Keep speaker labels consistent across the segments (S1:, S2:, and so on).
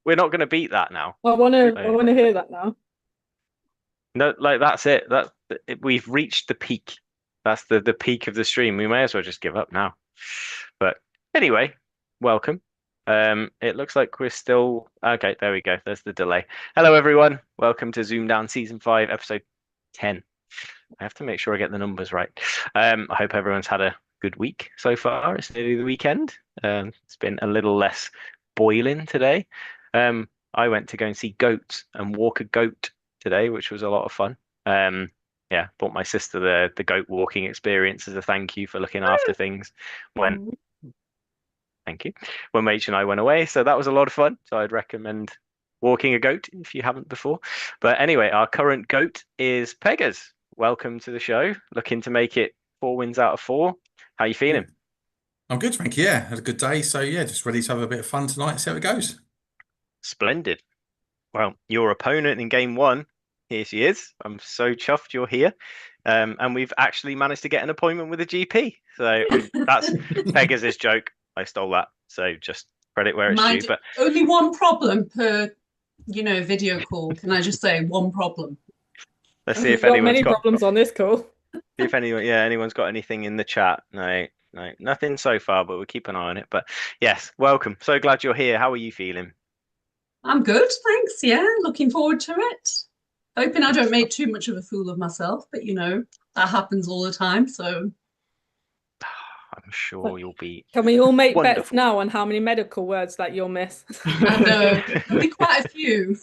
S1: We're not going to beat that now.
S2: I want to hear that now.
S1: No, like that's it. We've reached the peak. That's the peak of the stream. We may as well just give up now. But anyway, welcome. It looks like we're still okay. There we go. There's the delay. Hello, everyone. Welcome to Zoomdown Season 5, Episode 10. I have to make sure I get the numbers right. I hope everyone's had a good week so far. It's nearly the weekend. It's been a little less boiling today. I went to go and see goats and walk a goat today, which was a lot of fun. Yeah, bought my sister the goat walking experience as a thank you for looking after things when thank you when Rach and I went away. So that was a lot of fun. So I'd recommend walking a goat if you haven't before. But anyway, our current goat is Peggers. Welcome to the show. Looking to make it 4 wins out of 4. How you feeling?
S3: I'm good, thank you. Yeah, had a good day. So yeah, just ready to have a bit of fun tonight. See how it goes.
S1: Splendid. Well, your opponent in game 1, here she is. I'm so chuffed you're here. And we've actually managed to get an appointment with a GP. So that's Peggers' joke. I stole that. So just credit where it's due. But
S4: only one problem per, video call. Can I just say one problem?
S1: Let's see if anyone's
S2: got problems on this call.
S1: See if anyone's got anything in the chat. No, nothing so far, but we'll keep an eye on it. But yes, welcome. So glad you're here. How are you feeling?
S4: I'm good, thanks. Yeah, looking forward to it. Hoping I don't make too much of a fool of myself, but that happens all the time. So
S1: I'm sure you'll be.
S2: Can we all make
S1: wonderful.
S2: bets now on how many medical words that you'll miss?
S4: I know there'll be quite a few.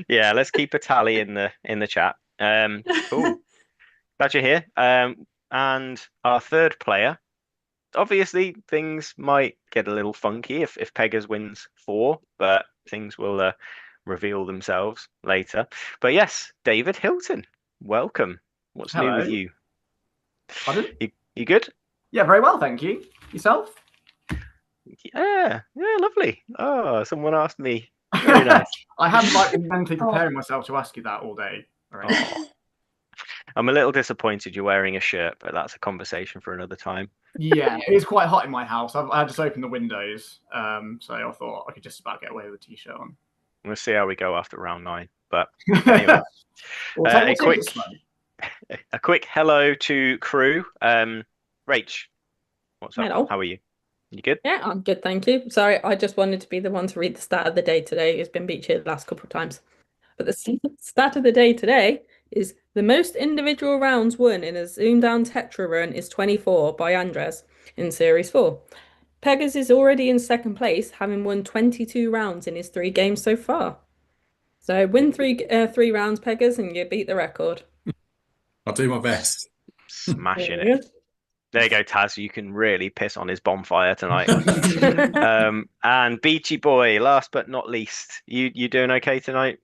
S1: Yeah, let's keep a tally in the chat. Cool. Glad you're here. And our third player. Obviously, things might get a little funky if Peggers wins 4, but things will reveal themselves later. But yes, David Hilton, welcome. What's
S5: Hello.
S1: new with you?
S5: Pardon?
S1: You good?
S5: Yeah, very well, thank you. Yourself?
S1: Yeah, lovely. Oh, someone asked me. Very nice.
S5: I have been mentally preparing myself to ask you that all day.
S1: Oh. I'm a little disappointed you're wearing a shirt, but that's a conversation for another time.
S5: Yeah, it is quite hot in my house. I had to open the windows, so I thought I could just about get away with a t-shirt on.
S1: We'll see how we go after round 9. But anyway, a quick hello to crew. Rach, what's up?
S2: Hello.
S1: How are you? You good?
S2: Yeah, I'm good, thank you. Sorry, I just wanted to be the one to read the stat of the day today. It's been Beach here the last couple of times. But the stat of the day today is the most individual rounds won in a Zoomdown Tetra run is 24 by Andres in Series 4. Peggers is already in second place, having won 22 rounds in his 3 games so far. So win 3 rounds, Peggers, and you beat the record.
S3: I'll do my best.
S1: Smashing it. There you go, Taz. You can really piss on his bonfire tonight. And Beachy Boy, last but not least, you doing okay tonight?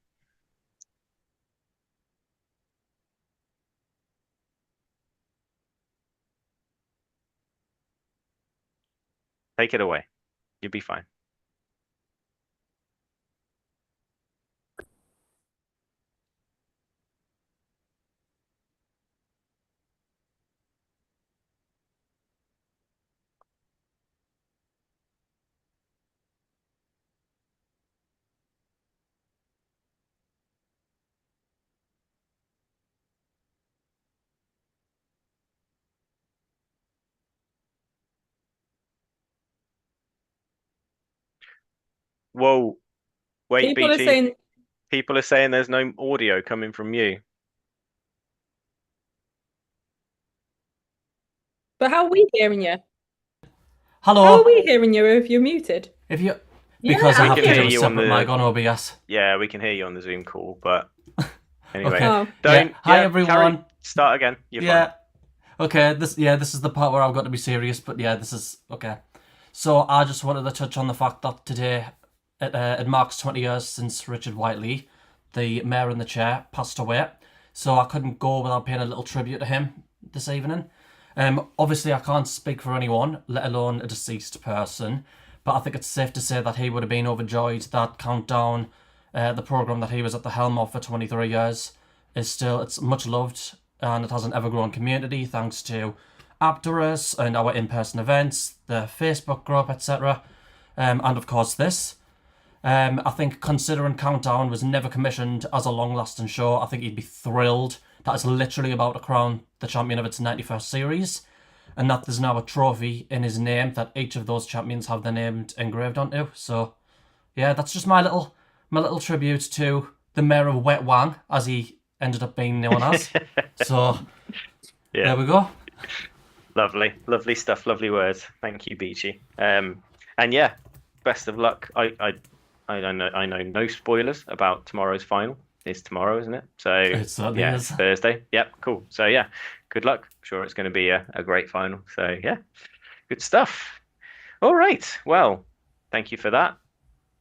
S1: Take it away. You'll be fine. Whoa. Wait, BT. People are saying there's no audio coming from you.
S2: But how are we hearing you?
S6: Hello.
S2: How are we hearing you if you're muted?
S6: Because I have to do a separate mic on OBS.
S1: Yeah, we can hear you on the Zoom call, but anyway.
S6: Okay. Hi everyone.
S1: Start again. You're fine.
S6: Okay, this is the part where I've got to be serious, but yeah, this is okay. So I just wanted to touch on the fact that today it marks 20 years since Richard Whiteley, the mayor in the chair, passed away. So I couldn't go without paying a little tribute to him this evening. Obviously I can't speak for anyone, let alone a deceased person, but I think it's safe to say that he would have been overjoyed that Countdown, the programme that he was at the helm of for 23 years, it's much loved and it has an ever-growing community thanks to Apterus and our in-person events, the Facebook group, etc. And of course this. I think considering Countdown was never commissioned as a long-lasting show, I think he'd be thrilled that it's literally about to crown the champion of its 91st series, and that there's now a trophy in his name that each of those champions have their name engraved onto. So, yeah, that's just my little tribute to the mayor of Wet Wang, as he ended up being known as. So,
S1: Yeah.
S6: there we go.
S1: Lovely stuff. Lovely words. Thank you, Beachy. And yeah, best of luck. I know no spoilers about tomorrow's final. It's tomorrow, isn't it? So
S6: It certainly
S1: yeah,
S6: is.
S1: Thursday. Yep, cool. So yeah, good luck. I'm sure it's going to be a great final. So yeah, good stuff. All right. Well, thank you for that.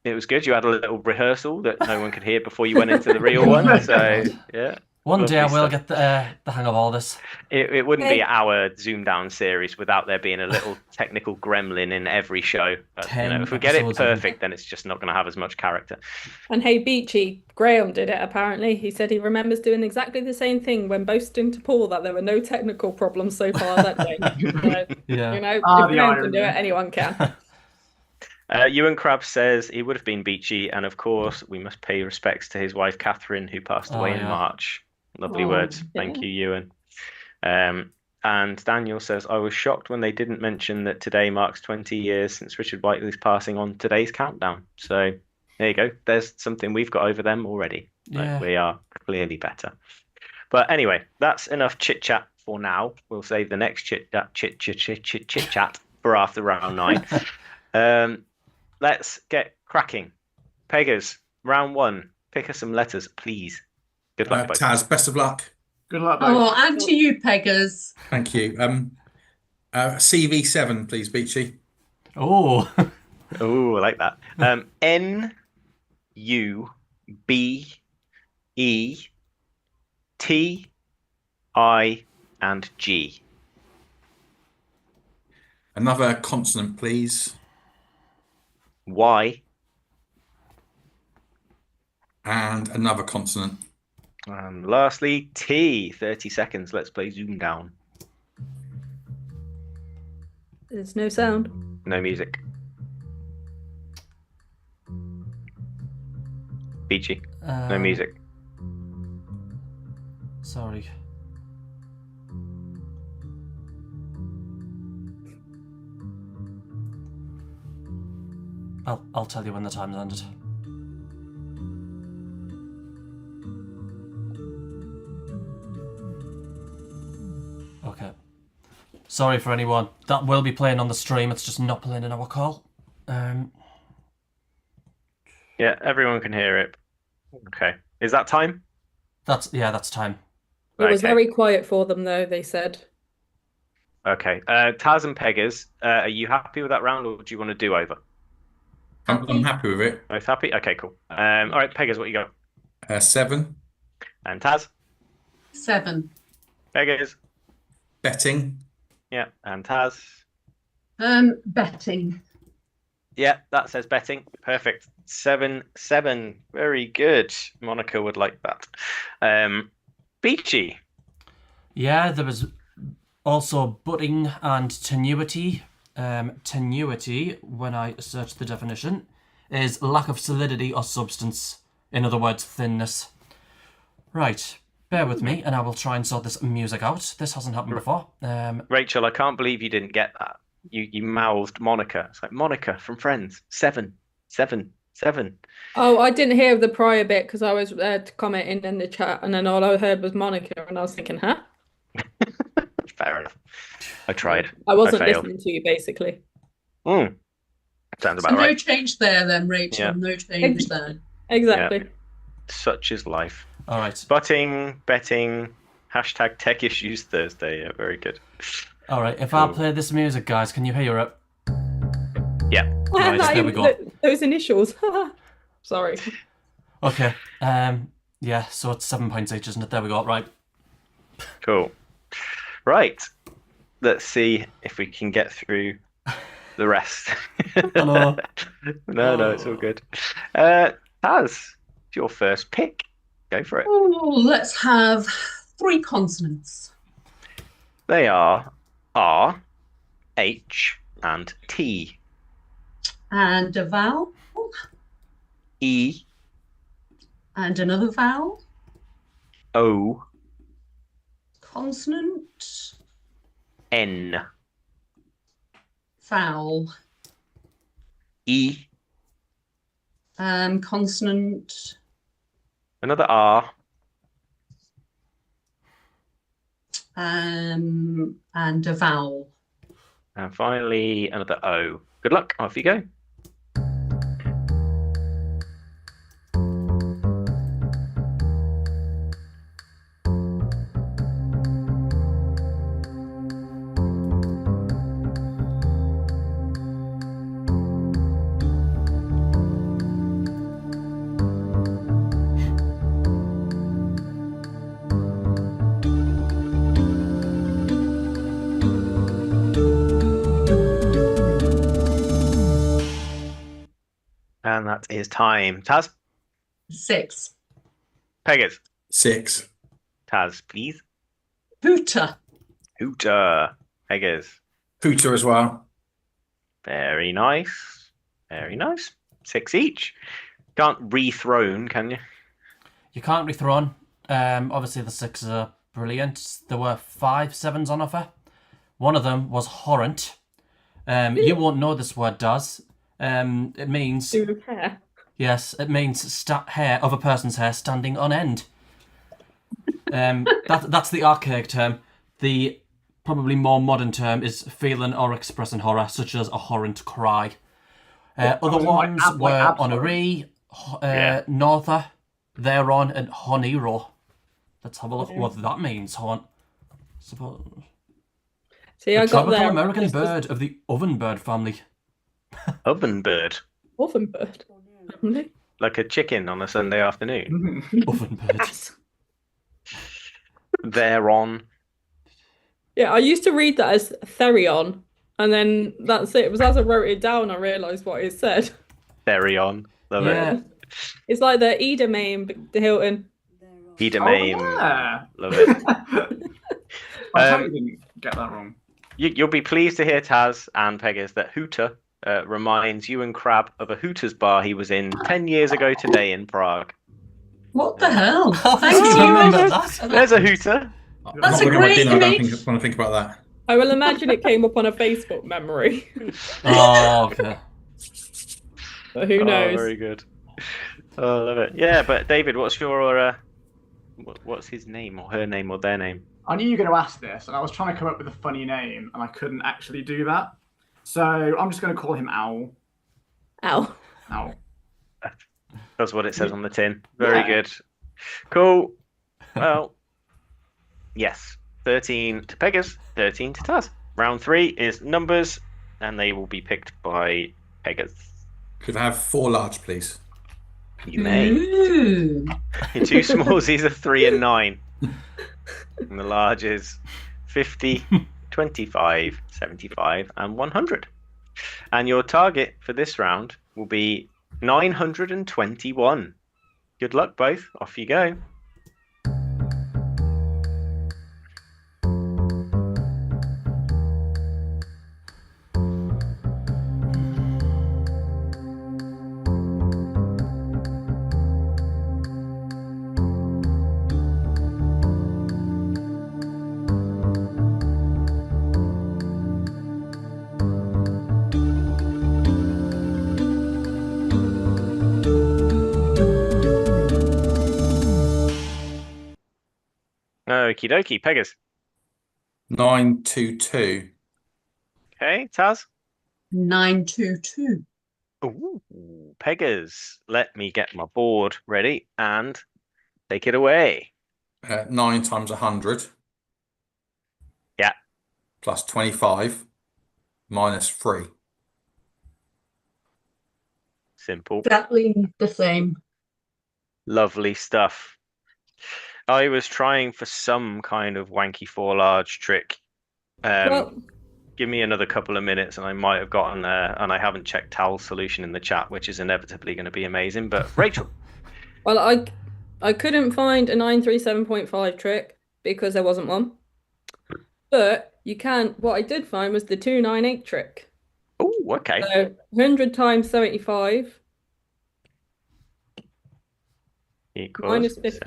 S1: It was good. You had a little rehearsal that no one could hear before you went into the real one. So yeah.
S6: One day I
S1: Lovely
S6: will
S1: stuff.
S6: get the hang of all this.
S1: It wouldn't be
S2: Hey.
S1: our Zoomdown series without there being a little technical gremlin in every show. But,
S6: 10
S1: if we get it
S6: episodes of it.
S1: perfect, then it's just not going to have as much character.
S2: And hey, Beachy, Graham did it apparently. He said he remembers doing exactly the same thing when boasting to Paul that there were no technical problems so far that day. So,
S6: Yeah.
S2: you know,
S5: Ah,
S2: if
S5: the
S2: Graham can do
S5: irony.
S2: it, anyone can.
S1: Ewan Krabs says he would have been Beachy, and of course, we must pay respects to his wife Catherine, who passed
S6: Oh,
S1: away in
S6: yeah.
S1: March. Lovely
S4: Oh,
S1: words. Thank
S2: yeah.
S1: you, Ewan. And Daniel says, I was shocked when they didn't mention that today marks 20 years since Richard Whiteley's passing on today's countdown. So there you go. There's something we've got over them already. Like,
S6: Yeah.
S1: we are clearly better. But anyway, that's enough chit chat for now. We'll save the next chit chat for after round 9. Let's get cracking. Peggers, round 1. Pick us some letters, please. Good luck, both.
S3: Taz, best of luck.
S5: Good luck, both.
S4: Oh, and to you, Peggers.
S3: Thank you. CV7, please, Beachy.
S6: Oh.
S1: Oh, I like that. N U B E T I and G.
S3: Another consonant, please.
S1: Y
S3: And another consonant.
S1: and lastly T. 30 seconds. Let's play Zoomdown.
S2: There's no sound.
S1: No music. Beachy. No music.
S6: Sorry. I'll tell you when the time's ended. Okay. Sorry for anyone. That will be playing on the stream, it's just not playing in our call.
S1: Yeah, everyone can hear it. Okay. Is that time?
S6: That's time.
S2: It was
S1: Okay.
S2: very quiet for them, though, they said.
S1: Okay. Taz and Peggers, are you happy with that round, or do you want to do over?
S3: I'm happy with it.
S1: Both happy? Okay, cool. All right, Peggers, what you got?
S3: 7.
S1: And Taz?
S4: 7.
S1: Peggers?
S3: Betting.
S1: Yeah. And Taz?
S4: Betting.
S1: Yeah, that says betting. Perfect. 7-7. Very good. Monica would like that. Beachy.
S6: Yeah, there was also budding and tenuity. Tenuity, when I searched the definition, is lack of solidity or substance. In other words, thinness. Right, bear with me and I will try and sort this music out. This hasn't happened before.
S1: Rachel, I can't believe you didn't get that. You mouthed Monica. It's like Monica from Friends. 7, 7, 7.
S2: Oh, I didn't hear the prior bit because I was commenting in the chat, and then all I heard was Monica, and I was thinking, huh?
S1: Fair enough. I tried.
S2: I wasn't
S1: failed.
S2: listening to you, basically.
S1: Sounds
S4: So
S1: about
S4: no
S1: right.
S4: change there then, Rachel.
S1: Yeah.
S4: No change there.
S2: Exactly.
S1: Such is life.
S6: All right.
S1: Butting, betting, hashtag tech issues Thursday. Yeah, very good.
S6: All right, if I
S1: Cool.
S6: play this music, guys, can you hear it?
S1: Yeah.
S6: Right,
S2: Not
S6: there we
S2: even
S6: go.
S2: those initials. Sorry.
S6: Okay. Yeah, so it's 7 points each, isn't it? There we go. Right.
S1: Cool. Right. Let's see if we can get through the rest.
S6: Hello.
S1: No, it's all good. Taz, it's your first pick. Go for it.
S4: Oh, let's have 3 consonants.
S1: They are R, H, and T.
S4: And a vowel.
S1: E,
S4: And another vowel.
S1: O,
S4: Consonant.
S1: N,
S4: Vowel.
S1: E,
S4: Consonant.
S1: another R,
S4: And a vowel.
S1: and finally another O. Good luck. Off you go. And that is time. Taz,
S4: 6.
S1: Peggers.
S3: 6.
S1: Taz, please.
S4: Hooter.
S1: Hooter. Peggers.
S3: Hooter as well.
S1: Very nice. Very nice. 6 each. Can't rethrone, can you?
S6: You can't rethrown. Obviously, the 6s are brilliant. There were 5 7s on offer. One of them was horrent. You won't know this word does. It means...
S2: Do hair.
S6: Yes, it means hair of a person's hair standing on end. That's the archaic term. The probably more modern term is feeling or expressing horror, such as a horrent cry. Other ones were honoree, norther, thereon, and honiro. Let's have a look what that means. Suppose.
S2: See,
S6: A
S2: I got
S6: tropical
S2: there.
S6: American bird of the ovenbird family.
S1: Ovenbird.
S2: Orphan bird. Family.
S1: Like a chicken on a Sunday afternoon.
S6: Ovenbird.
S2: Yes.
S1: Thereon.
S2: Yeah, I used to read that as Therion, and then that's it. It was as I wrote it down, I realised what it said.
S1: Therion. Love
S6: Yeah.
S1: it.
S2: It's like the Edamain, the Hilton.
S1: Edamain.
S5: yeah.
S1: Love it.
S5: I totally didn't get that wrong.
S1: You'll be pleased to hear, Taz and Peggers, that Hooter reminds you and Crab of a Hooters bar he was in 10 years ago today in Prague.
S4: What the hell?
S6: Oh,
S4: Thank
S6: I
S4: you.
S6: remember that.
S1: There's a Hooter.
S4: That's
S3: I'm
S4: a
S3: not
S4: great
S3: dinner, I don't
S4: image.
S3: want to think about that.
S2: I will imagine it came up on a Facebook memory,
S6: Oh, okay.
S2: but who
S1: Oh,
S2: knows?
S1: very good. Oh, I love it. Yeah, but David, what's your what's his name or her name or their name?
S5: I knew you were going to ask this, and I was trying to come up with a funny name, and I couldn't actually do that. So I'm just going to call him Owl.
S2: Ow.
S5: Owl.
S1: That's what it says on the tin. Very
S5: Yeah.
S1: good. Cool. Well, yes. 13 to Peggers, 13 to Taz. Round 3 is numbers, and they will be picked by Peggers.
S3: Could I have 4 large, please?
S1: You may.
S4: Ooh.
S1: Two smalls, these are 3 and 9. And the large is 50, 25, 75, and 100. And your target for this round will be 921. Good luck, both. Off you go. Okie dokie, Peggers.
S3: 922.
S1: Okay, Taz.
S4: 922.
S1: Ooh, Peggers. Let me get my board ready and take it away.
S3: 9 times 100.
S1: Yeah.
S3: Plus 25 minus 3.
S1: Simple.
S4: Exactly the same.
S1: Lovely stuff. I was trying for some kind of wanky 4 large trick.
S2: Well,
S1: Give me another couple of minutes and I might have gotten there, and I haven't checked Tal's solution in the chat, which is inevitably going to be amazing. But Rachel,
S2: well, I couldn't find a 937.5 trick because there wasn't one. But you can, what I did find was the 298 trick.
S1: Oh, okay.
S2: So 100 times 75
S1: Equals
S2: minus 50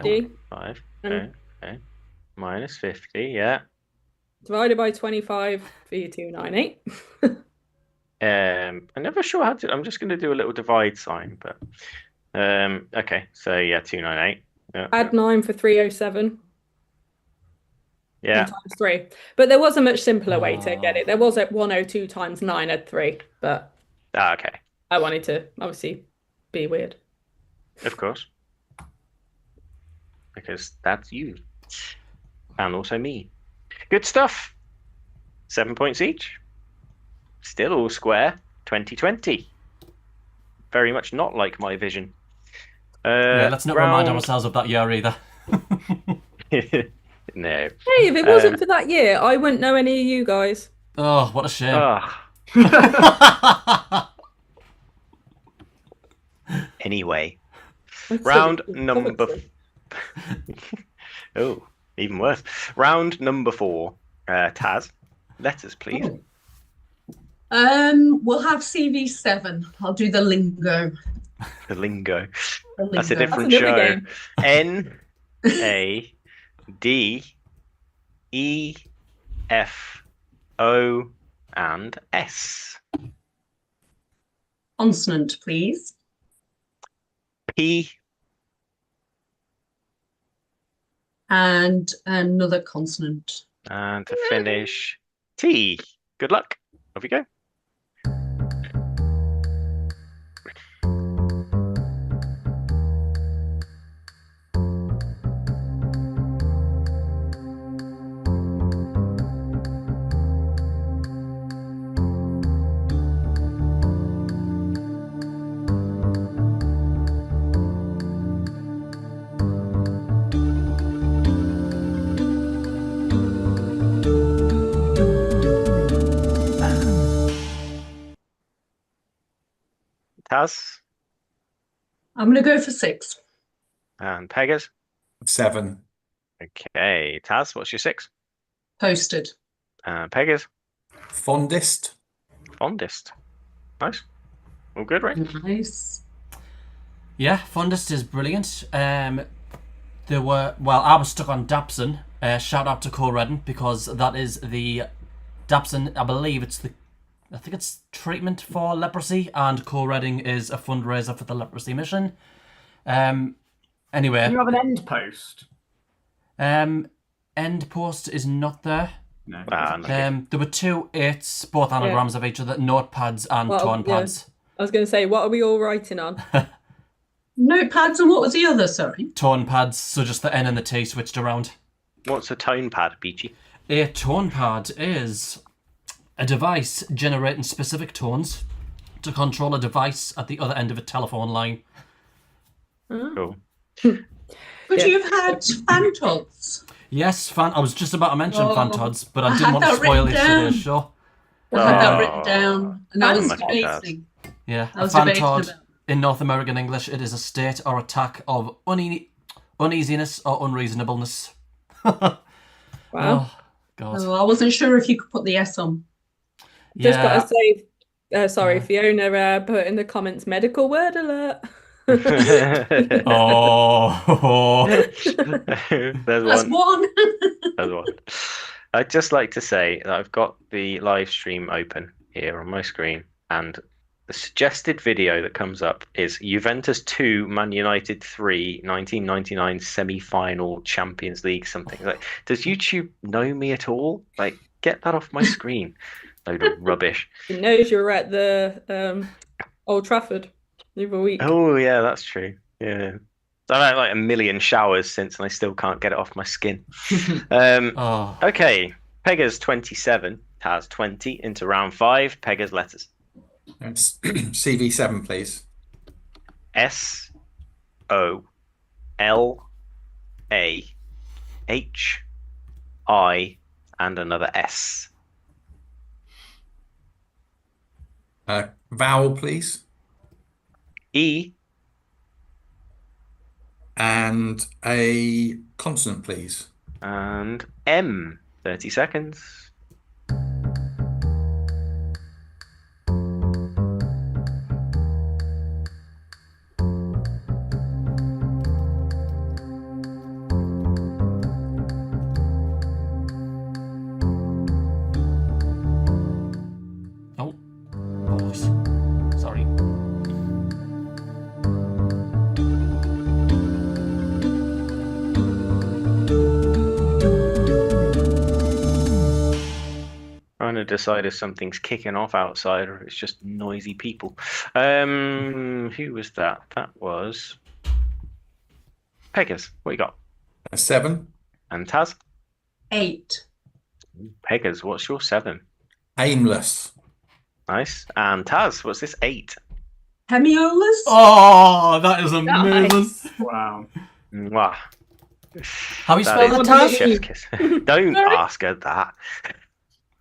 S1: 75.
S2: and
S1: Okay. Okay. Minus 50. Yeah.
S2: divided by 25 for your 298.
S1: I'm never sure how to. I'm just going to do a little divide sign, but okay. So yeah, 298. Yeah.
S2: Add 9 for 307
S1: Yeah.
S2: and times 3. But there was a much simpler way to get it. There was at 102 times 9 at 3, but
S1: Okay.
S2: I wanted to obviously be weird.
S1: Of course. Because that's you. And also me. Good stuff. 7 points each. Still all square. 2020. Very much not like my vision.
S6: Yeah, let's not remind
S1: round-
S6: ourselves of that year either.
S1: No.
S2: Hey, if it wasn't for that year, I wouldn't know any of you guys.
S6: Oh, what a shame.
S1: Anyway,
S2: That's
S1: round
S2: so-
S1: number. Oh, even worse. Round number 4. Taz, letters, please.
S4: We'll have CV7. I'll do the lingo.
S1: The lingo.
S4: The
S1: That's a
S4: lingo.
S1: different
S2: That's another
S1: show.
S2: game.
S1: N A D E F O and S.
S4: Consonant, please.
S1: P
S4: And another consonant.
S1: and to finish T. Good luck. Off you go. Taz
S4: I'm going to go for 6.
S1: and Pegas.
S3: 7.
S1: Okay, Taz, what's your 6?
S4: Posted.
S1: Pegas,
S3: Fondest.
S1: fondest. Nice. All good, right?
S4: Nice.
S6: Yeah, fondest is brilliant. I was stuck on Dapson. Shout out to Cole Redden because that is the Dapson. I think it's treatment for leprosy, and Cole Redding is a fundraiser for the leprosy mission. Anyway,
S5: You have an end post.
S6: end post is not there.
S5: No.
S1: Okay.
S6: There were 2 8s, both anagrams of each other, notepads and
S2: Well,
S6: torn
S2: yeah.
S6: pads.
S2: I was going to say, what are we all writing on?
S4: Notepads, and what was the other? Sorry.
S6: Torn pads, so just the N and the T switched around.
S1: What's a tone pad, Beachy?
S6: A tone pad is a device generating specific tones to control a device at the other end of a telephone line.
S1: Cool.
S4: Could
S2: Yeah.
S4: you have had Fantods?
S6: Yes, I was just about to mention
S4: Oh,
S6: Fantods, but I
S4: I
S6: didn't
S4: had
S6: want to
S4: that
S6: spoil
S4: written
S6: today's
S4: down.
S6: show.
S4: I had that
S1: Oh.
S4: written down, and I was
S1: Must be bad.
S4: debating.
S6: Yeah,
S4: I
S6: a
S4: was debating
S6: Fantod
S4: about.
S6: in North American English, it is a state or attack of uneasiness or unreasonableness.
S2: Wow.
S6: Oh, God.
S4: Oh, I wasn't sure if you could put the S on.
S2: Just
S6: Yeah.
S2: got to say, sorry,
S6: Yeah.
S2: Fiona put in the comments, medical word alert.
S6: Oh.
S1: There's
S4: That's
S1: one.
S4: one.
S1: There's one. I'd just like to say that I've got the live stream open here on my screen, and the suggested video that comes up is Juventus 2, Man United 3, 1999 semi-final Champions League something. Like, does YouTube know me at all? Like, get that off my screen. Load of rubbish.
S2: He knows you were at the Old Trafford the other week.
S1: Oh yeah, that's true. Yeah. So I've had like a million showers since, and I still can't get it off my skin.
S6: Oh.
S1: Okay, Pega's 27, Taz 20 into round 5. Pega's letters.
S3: CV7, please.
S1: S O L A H I and another S.
S3: Vowel, please.
S1: E
S3: And a consonant, please.
S1: And M, 30 seconds.
S6: Oh, boys. Sorry.
S1: Trying to decide if something's kicking off outside or it's just noisy people. Who was that? That was Peggers. What you got?
S3: A 7.
S1: And Taz?
S4: 8.
S1: Peggers, what's your 7?
S3: Aimless.
S1: Nice. And Taz, what's this 8?
S4: Hemiolas?
S6: Oh, that is amazing.
S2: Nice.
S5: Wow.
S1: Mwah.
S6: How you
S1: That
S6: spell
S1: is
S6: it,
S2: What does
S6: Taz?
S2: it
S1: chef's kiss. Don't
S2: Sorry?
S1: ask her that.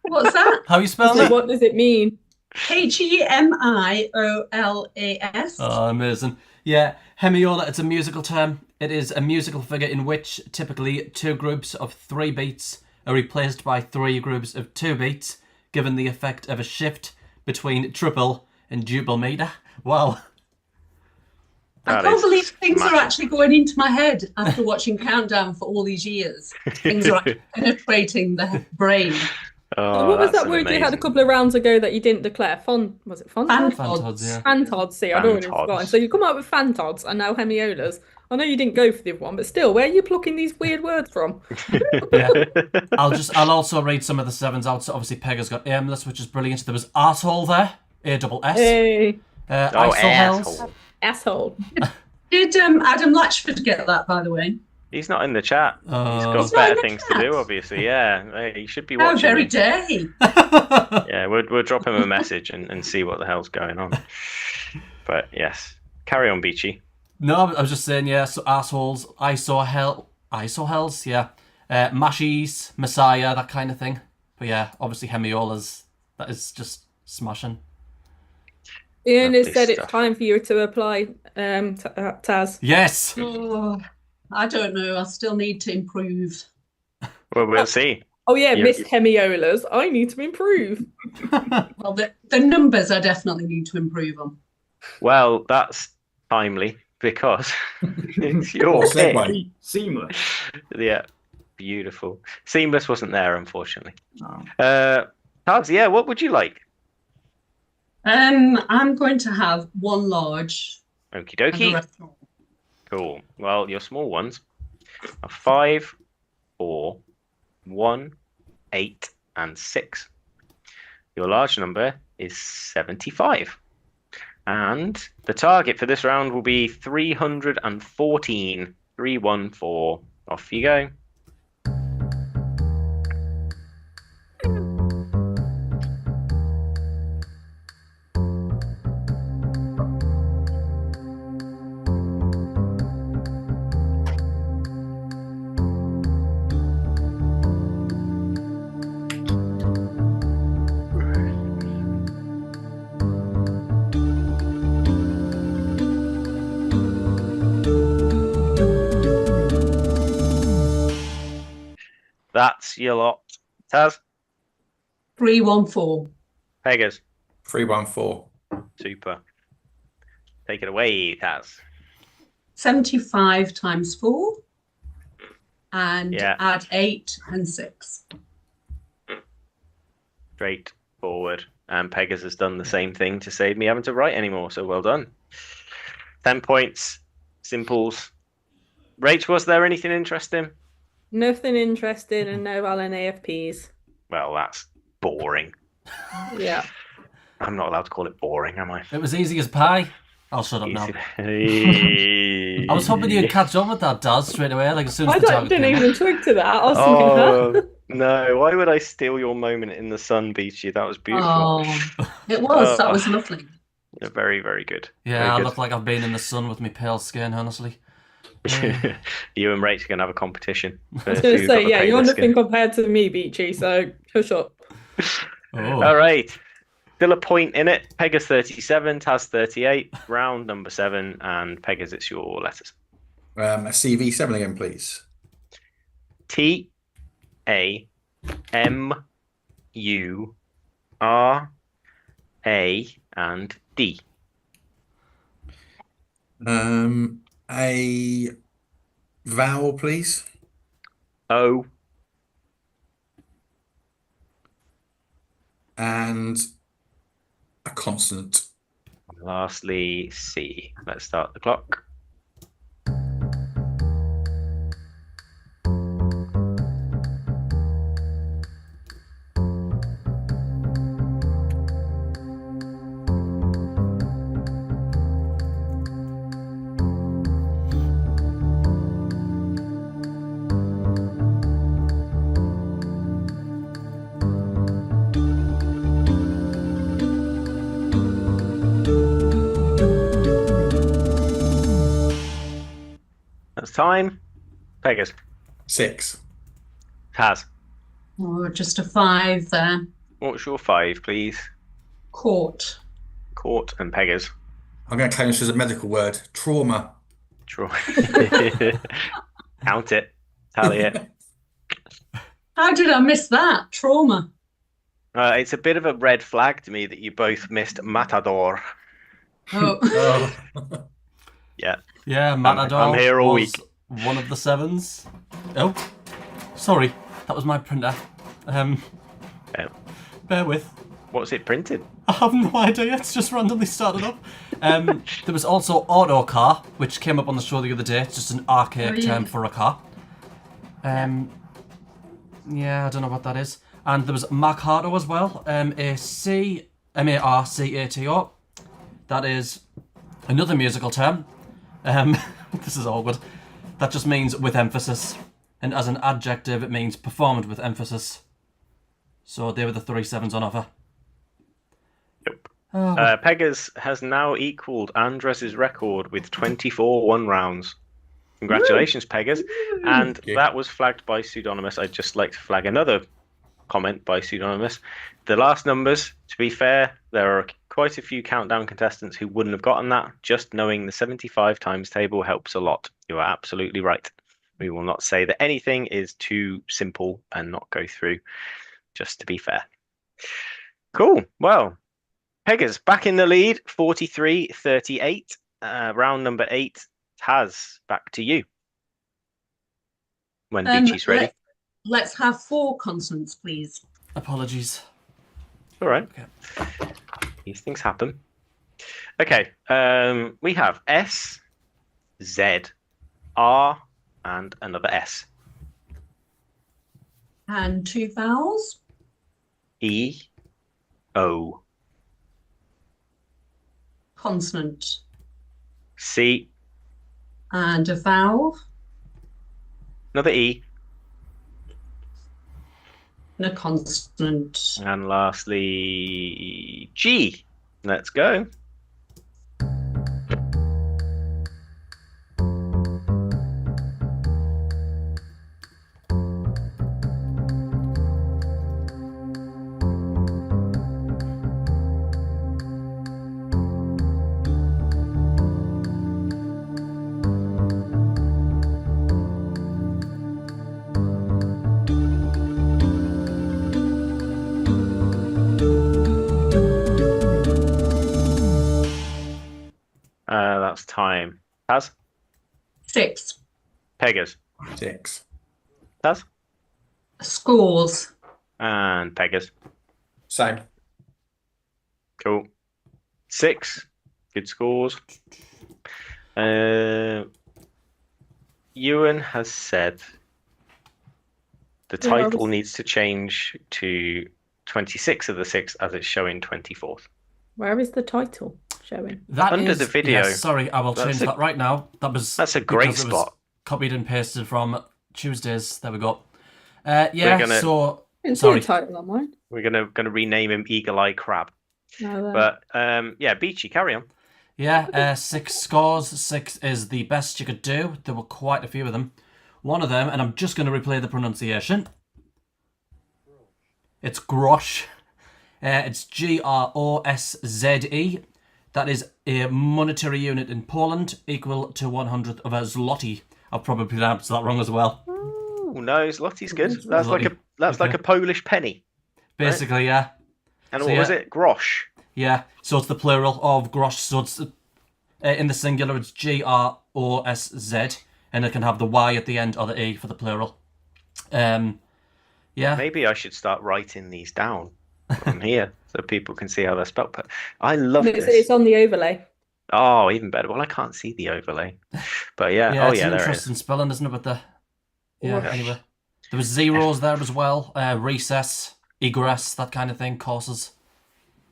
S4: What's that?
S6: How you spell
S2: So
S6: it?
S2: what does it mean?
S4: Hemiolas.
S6: Oh, amazing. Yeah, hemiola, it's a musical term. It is a musical figure in which typically 2 groups of 3 beats are replaced by 3 groups of 2 beats, given the effect of a shift between triple and duple meter. Wow.
S4: I
S1: That
S4: can't
S1: is
S4: believe things are
S1: smashing.
S4: actually going into my head after watching Countdown for all these years. Things are actually penetrating the brain.
S1: Oh,
S2: What was
S1: that's
S2: that word you had a
S1: amazing.
S2: couple of rounds ago that you didn't declare? Was it Fontods?
S6: Fantods, yeah.
S2: Fantods, see, I'd already
S1: Fantods.
S2: forgotten. So you come up with Fantods and now Hemiolas. I know you didn't go for the other one, but still, where are you plucking these weird words from?
S6: Yeah. I'll also read some of the 7s out. So obviously Pega's got aimless, which is brilliant. There was arsehole there, A-double-S.
S2: Hey,
S1: Oh,
S6: Isohels.
S1: asshole.
S2: asshole.
S4: Did Adam Latchford get that, by the way?
S1: He's not in the chat. He's got
S4: He's not
S1: better
S4: in the
S1: things to
S4: chat?
S1: do, obviously. Yeah, Hey, he should be
S4: How
S1: watching.
S4: very
S1: this.
S4: dare.
S1: Yeah, we'll drop him a message and see what the hell's going on. But yes, carry on, Beachy.
S6: No, I was just saying, yeah, so assholes, isohels, yeah. Mashies, Messiah, that kind of thing. But yeah, obviously hemiolas, that is just smashing.
S2: Ian has
S1: Lovely
S2: said
S1: stuff.
S2: it's time for you to apply, Taz.
S6: Yes!
S4: Oh, I don't know. I still need to improve.
S1: Well, we'll see.
S2: Oh yeah,
S1: Yeah.
S2: Miss Hemiolas, I need to improve.
S4: Well, the numbers I definitely need to improve on.
S1: Well, that's timely because it's your
S3: What a
S1: pick.
S3: segue.
S5: Seamless.
S1: Yeah, beautiful. Seamless wasn't there, unfortunately.
S5: Oh.
S1: Taz, yeah, what would you like?
S4: I'm going to have 1 large
S1: Okie
S4: and the
S1: dokie.
S4: rest small.
S1: Cool. Well, your small ones are 5, 4, 1, 8, and 6. Your large number is 75. And the target for this round will be 314. 314. Off you go. That's your lot. Taz,
S4: 314.
S1: Peggers,
S3: 314.
S1: super. Take it away, Taz.
S4: 75 times 4. And
S1: Yeah.
S4: add 8 and 6.
S1: Straight forward. And Peggers has done the same thing to save me having to write anymore, so well done. 10 points. Simples. Rach, was there anything interesting?
S2: Nothing interesting and no Alan AFPs.
S1: Well, that's boring.
S2: Yeah.
S1: I'm not allowed to call it boring, am I?
S6: It was easy as pie. I'll shut up now.
S1: I
S6: I was hoping you'd catch on with that, Daz, straight away, like as soon as the target
S2: didn't
S6: came up.
S2: even twig to that. I was thinking, huh?
S1: No, why would I steal your moment in the sun, Beachy? That was beautiful.
S4: Oh, it was. That
S1: Oh.
S4: was lovely.
S1: Yeah, very, very good.
S6: Yeah,
S1: Very
S6: I
S1: good.
S6: look like I've been in the sun with my pale skin, honestly.
S1: You and Rach are going to have a competition.
S2: I was going to say, yeah, you're nothing compared to me, Beachy, so hush up.
S6: Oh.
S1: All right. Still a point in it. Peggers 37, Taz 38, round number 7, and Peggers, it's your letters.
S3: A CV7 again, please.
S1: T-A-M-U-R-A and D.
S3: A vowel, please.
S1: O
S3: And a consonant.
S1: lastly C. Let's start the clock. That's time. Pegas.
S3: 6.
S1: Taz.
S4: Oh, just a 5 there.
S1: What's your 5, please?
S4: Court.
S1: Court and Pegas.
S3: I'm going to claim this as a medical word. Trauma.
S1: Draw. Count it. Tally it.
S4: How did I miss that? Trauma.
S1: It's a bit of a red flag to me that you both missed Matador.
S4: Oh,
S3: Oh.
S1: Yeah.
S6: Yeah, Matador
S1: I'm here all
S6: was
S1: week.
S6: one of the 7s. Oh, sorry, that was my printer.
S1: Oh.
S6: Bear with.
S1: What's it printed?
S6: I have no idea. It's just randomly started up. There was also Autocar, which came up on the show the other day. It's just an archaic
S4: Oh, yeah.
S6: term for a car. Yeah, I don't know what that is. And there was Marcato as well. M-A-R-C-A-T-O. That is another musical term. This is awkward. That just means with emphasis. And as an adjective, it means performed with emphasis. So they were the 3 7s on offer.
S1: Yep.
S6: Oh,
S1: Pegas has now equaled Andres's record with 24 1 rounds. Congratulations, Pegas. And
S3: Thank you.
S1: that was flagged by Pseudonymous. I'd just like to flag another comment by Pseudonymous. The last numbers, to be fair, there are quite a few countdown contestants who wouldn't have gotten that. Just knowing the 75 times table helps a lot. You are absolutely right. We will not say that anything is too simple and not go through, just to be fair. Cool. Well, Pegas back in the lead, 43-38. Round number 8. Taz, back to you. When Beachy's ready.
S4: Let's have 4 consonants, please.
S6: apologies.
S1: All right.
S6: Okay.
S1: These things happen. Okay. We have S, Z, R, and another S.
S4: And 2 vowels.
S1: E, O,
S4: Consonant.
S1: C,
S4: And a vowel.
S1: another E,
S4: And a consonant.
S1: and lastly G. Let's go. That's time. Taz,
S4: 6.
S1: Pegas,
S3: 6.
S1: Taz,
S4: Scores.
S1: and Pegas.
S3: Same.
S1: Cool. 6. Good scores. Ewan has said the
S2: Yeah, I
S1: title
S2: was-
S1: needs to change to 26 of the 6 as it's showing 24th.
S2: Where is the title showing?
S6: That
S1: Under
S6: is-
S1: the video.
S6: yes, sorry, I will
S1: That's
S6: change
S1: a-
S6: that right now.
S1: That's a great
S6: because it was
S1: spot.
S6: copied and pasted from Tuesdays. There we go. Yeah,
S1: gonna-
S6: so
S2: I didn't see
S6: sorry.
S2: a title on mine.
S1: We're gonna rename him Eagle Eye Crab.
S2: No,
S1: But yeah, Beachy, carry on.
S6: Yeah, 6 scores. 6 is the best you could do. There were quite a few of them. One of them, and I'm just going to replay the pronunciation. It's grosz. It's Grosze. That is a monetary unit in Poland equal to 100th of a zloty. I've probably pronounced that wrong as well.
S1: Ooh, no, zlotys good. That's like
S6: Zloty.
S1: like a Polish penny.
S6: Basically, yeah.
S1: And
S6: So,
S1: what was
S6: yeah.
S1: it? Grosh.
S6: Yeah, so it's the plural of grosh. So it's in the singular, it's GROSZ, and it can have the Y at the end or the E for the plural. Yeah.
S1: Maybe I should start writing these down on here so people can see how they're spelled. But I love
S2: It's
S1: this.
S2: on the overlay.
S1: Oh, even better. Well, I can't see the overlay. But yeah,
S6: Yeah,
S1: oh
S6: it's
S1: yeah,
S6: an
S1: there it
S6: interesting
S1: is.
S6: spelling, isn't it? But
S2: Gosh.
S6: anyway. There was zeros there as well. Recess, egress, that kind of thing, courses.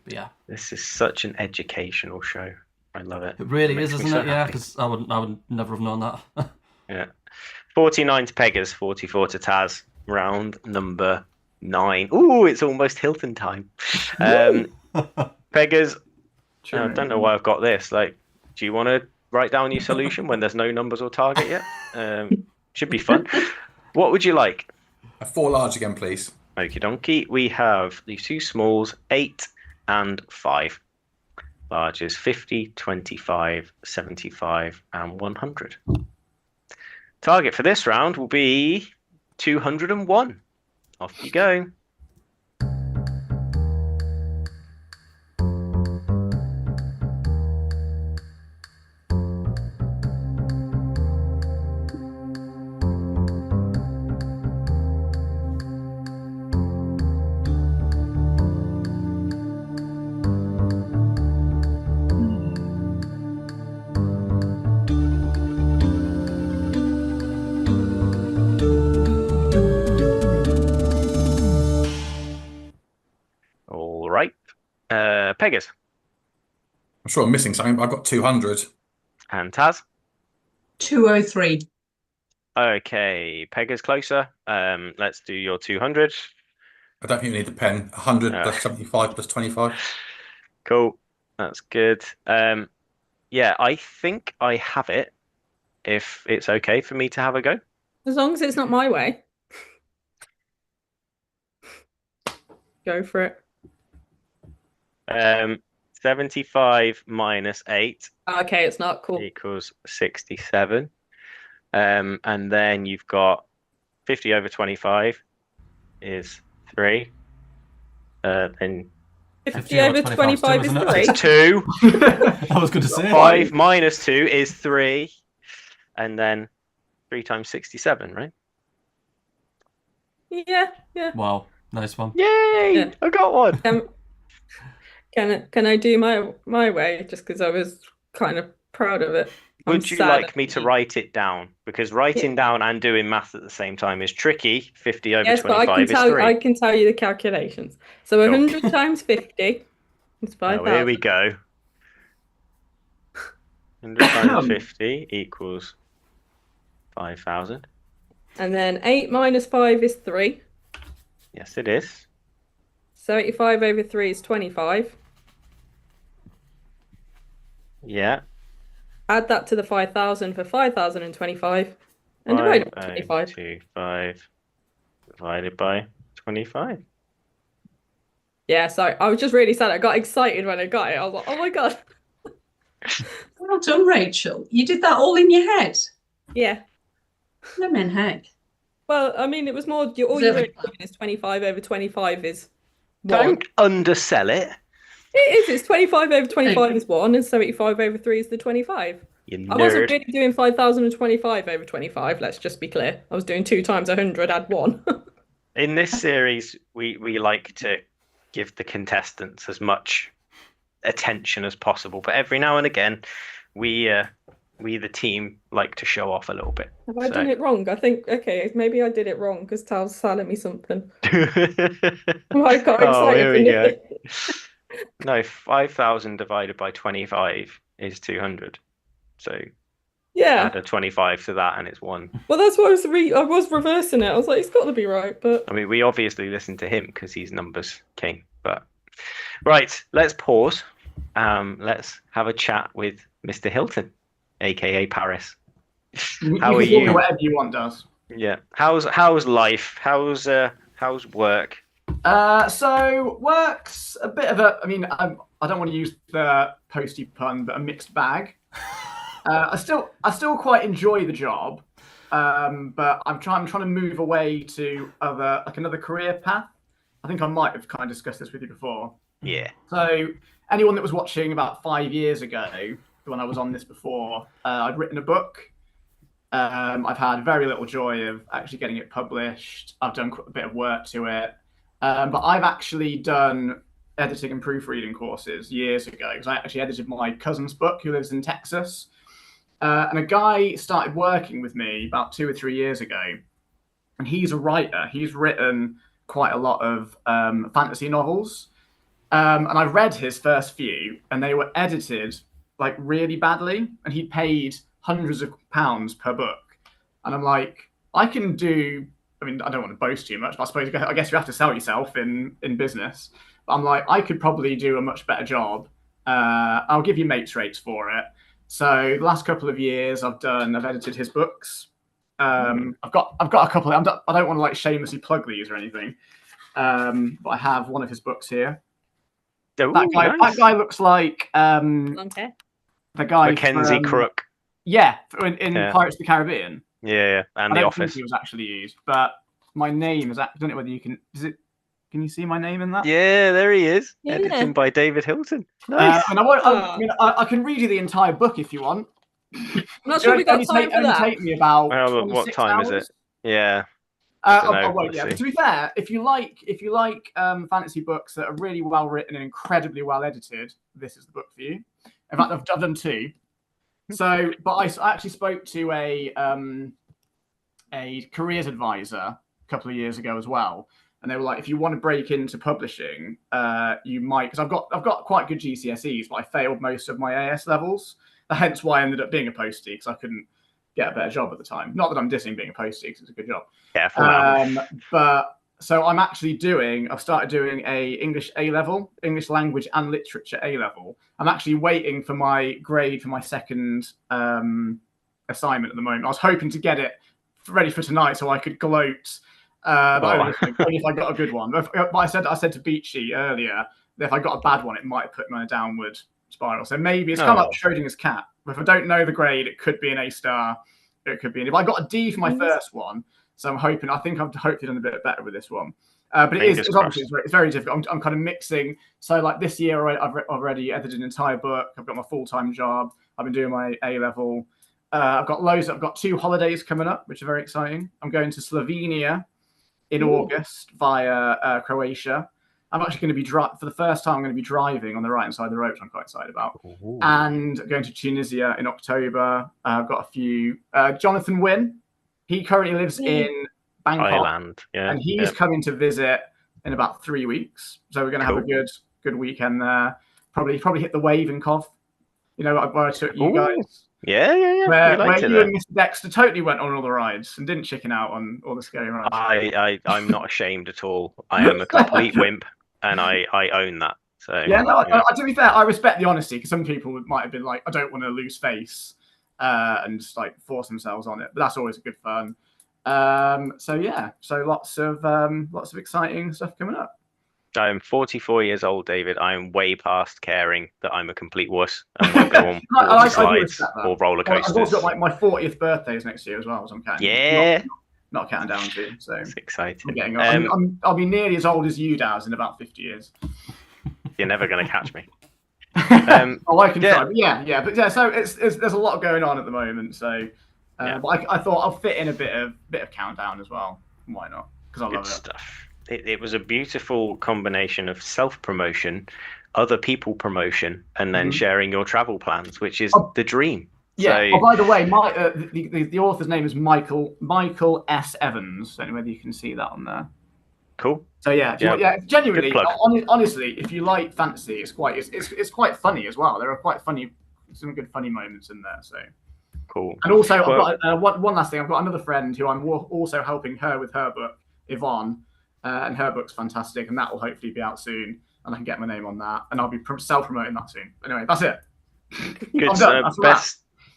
S6: But yeah.
S1: This is such an educational show. I love it.
S6: It really
S1: makes
S6: is,
S1: me
S6: isn't
S1: so
S6: it? Yeah,
S1: happy.
S6: because I would never have known that.
S1: Yeah. 49 to Peggers, 44 to Taz. Round number 9. Ooh, it's almost Hilton time. Peggers, I don't know why I've got this. Like, do you want to write down your solution when there's no numbers or target yet? Should be fun. What would you like?
S3: 4 large again, please.
S1: Okie donkey. We have these 2 smalls, 8 and 5. Large is 50, 25, 75, and 100. Target for this round will be 201. Off you go. All right. Peggers
S3: I'm sure I'm missing something, but I've got 200.
S1: and Taz.
S4: 203.
S1: Okay, Peggers closer. Let's do your 200.
S3: I don't think you need the pen. 100
S1: No.
S3: plus 75 plus 25.
S1: Cool. That's good. Yeah, I think I have it. If it's okay for me to have a go.
S2: As long as it's not my way. Go for it.
S1: 75 minus 8
S2: Okay, it's not cool.
S1: equals 67. And then you've got 50 over 25 is 3. Then
S2: 50 over 25 is
S6: isn't it?
S2: 3.
S1: it's 2.
S6: I was going to say
S1: 5 minus 2 is 3. And then 3 times 67, right?
S2: Yeah.
S6: Wow, nice one.
S1: Yay!
S2: Yeah.
S1: I got one.
S2: Can I do my way just because I was kind of proud of it?
S1: Would you like me to write it down? Because writing down and doing math at the same time is tricky. 50 over
S2: Yes, but
S1: 25 is 3.
S2: I can tell you the calculations. So 100 times 50 is 5,000.
S1: Here we go. 100 times 50 equals 5,000.
S2: And then 8 minus 5 is 3.
S1: Yes, it is.
S2: 75 over 3 is 25.
S1: Yeah.
S2: Add that to the 5,000 for 5,025. And divide it by 25.
S1: 25 divided by 25.
S2: Yeah, sorry. I was just really sad. I got excited when I got it. I was like, oh my God.
S4: Well done, Rachel. You did that all in your head.
S2: Yeah.
S4: No men heck.
S2: Well, I mean, it was more, all you're really doing is 25 over 25 is 1.
S1: Don't undersell it.
S2: It is. It's 25 over 25 is 1, and 75 over 3 is the 25.
S1: You
S2: I wasn't
S1: nerd.
S2: really doing 5,025 over 25, let's just be clear. I was doing 2 times 100, add 1.
S1: In this series, we like to give the contestants as much attention as possible, but every now and again, we the team like to show off a little bit.
S2: Have I done it wrong? I think, okay, maybe I did it wrong because Tal's selling me something. I got
S1: Oh, here we go.
S2: excited.
S1: No, 5,000 divided by 25 is 200. So
S2: Yeah.
S1: add a 25 to that and it's 1.
S2: Well, that's what I was reversing it. I was like, it's got to be right, but
S1: I mean, we obviously listen to him because he's numbers king. But right, let's pause. Let's have a chat with Mr. Hilton, aka Paris. How are
S5: can call me
S1: you?
S5: whatever you want, does.
S1: Yeah. How's life? How's work?
S5: So work's a bit of a. I mean, I don't want to use the posty pun, but a mixed bag. I still quite enjoy the job. but I'm trying to move away to another career path. I think I might have kind of discussed this with you before.
S1: Yeah.
S5: So anyone that was watching about 5 years ago, when I was on this before, I'd written a book. I've had very little joy of actually getting it published. I've done quite a bit of work to it. But I've actually done editing and proofreading courses years ago, because I actually edited my cousin's book, who lives in Texas. And a guy started working with me about 2 or 3 years ago. And he's a writer. He's written quite a lot of fantasy novels. And I read his first few, and they were edited like really badly. And he paid hundreds of pounds per book. And I'm like, I can do, I mean, I don't want to boast too much, but I guess you have to sell yourself in business. But I'm like, I could probably do a much better job. I'll give you mates rates for it. So the last couple of years I've edited his books. I've got a couple. I don't want to like shamelessly plug these or anything. But I have one of his books here.
S1: Oh,
S5: That
S1: nice.
S5: guy looks like
S2: Long hair.
S5: the guy
S1: Mackenzie
S5: from,
S1: Crook.
S5: Yeah, in
S1: Yeah.
S5: Pirates of the Caribbean.
S1: Yeah, and
S5: I
S1: The
S5: don't think
S1: Office.
S5: he was actually used, but my name is. I don't know whether you can. Can you see my name in that?
S1: Yeah, there he is.
S2: Yeah.
S1: Editing by David Hilton. Nice.
S5: And I can read you the entire book if you want.
S2: I'm not sure we got time for that.
S5: Take me about
S1: Well, what
S5: 26
S1: time is
S5: hours.
S1: it? Yeah. I don't know.
S5: Won't, yeah.
S1: Let's
S5: But to be fair, if you like fantasy books that are really well written and incredibly well edited, this is the book for you. In fact, I've done 2. So, but I actually spoke to a careers advisor a couple of years ago as well, and they were like, if you want to break into publishing, you might, because I've got quite good GCSEs, but I failed most of my AS levels. Hence why I ended up being a postie, because I couldn't get a better job at the time. Not that I'm dissing being a postie, because it's a good job.
S1: Careful now.
S5: But so I've started doing a English A-level, English language and literature A-level. I'm actually waiting for my grade for my second assignment at the moment. I was hoping to get it ready for tonight so I could gloat. But only if I got a good one. But I said to Beachy earlier that if I got a bad one, it might put me on a downward spiral. So maybe it's kind of like Schrodinger's cat. If I don't know the grade, it could be an A-star. It could be an. If I got a D for my first one, so I'm hoping. I think I've hopefully done a bit better with this one. But it's obviously it's very difficult. I'm kind of mixing. So like this year, I've already edited an entire book. I've got my full-time job. I've been doing my A-level. I've got 2 holidays coming up, which are very exciting. I'm going to Slovenia in August via Croatia. I'm actually going to be for the first time. I'm going to be driving on the right-hand side of the road, which I'm quite excited about.
S1: Ooh.
S5: And going to Tunisia in October. I've got a few. Jonathan Wynn, he currently lives in Bangkok,
S1: Thailand. Yeah.
S5: and he's coming to visit in about 3 weeks. So we're going to have a good weekend there. Probably hit the wave in Cov. You know, where I took you guys.
S1: Yeah.
S5: Where you and Mr. Dexter totally went on all the rides and didn't chicken out on all the scary rides.
S1: I'm not ashamed at all. I am a complete wimp, and I own that. So
S5: yeah, no. To be fair, I respect the honesty, because some people might have been like, I don't want to lose face, and just like force themselves on it. But that's always good fun. So lots of exciting stuff coming up.
S1: I'm 44 years old, David. I'm way past caring that I'm a complete wuss and will go on water slides or roller coasters.
S5: I've also got my 40th birthday is next year as well, so I'm counting.
S1: Yeah.
S5: Not counting down to. So
S1: It's exciting.
S5: I'll be nearly as old as you, Daz, in about 50 years.
S1: You're never going to catch me.
S5: I can try. But so there's a lot going on at the moment. So, but I thought I'll fit in a bit of countdown as well. Why not? Because I love it.
S1: Stuff. It was a beautiful combination of self-promotion, other people promotion, and then sharing your travel plans, which is the dream.
S5: Yeah.
S1: So,
S5: by the way, the author's name is Michael S. Evans. I don't know whether you can see that on there.
S1: Cool.
S5: So genuinely,
S1: Good plug.
S5: honestly, if you like fantasy, it's quite funny as well. There are some good funny moments in there. So
S1: cool.
S5: And also, I've got one last thing. I've got another friend who I'm also helping her with her book, Yvonne, and her book's fantastic, and that will hopefully be out soon, and I can get my name on that, and I'll be self-promoting that soon. Anyway, that's it.
S1: Good.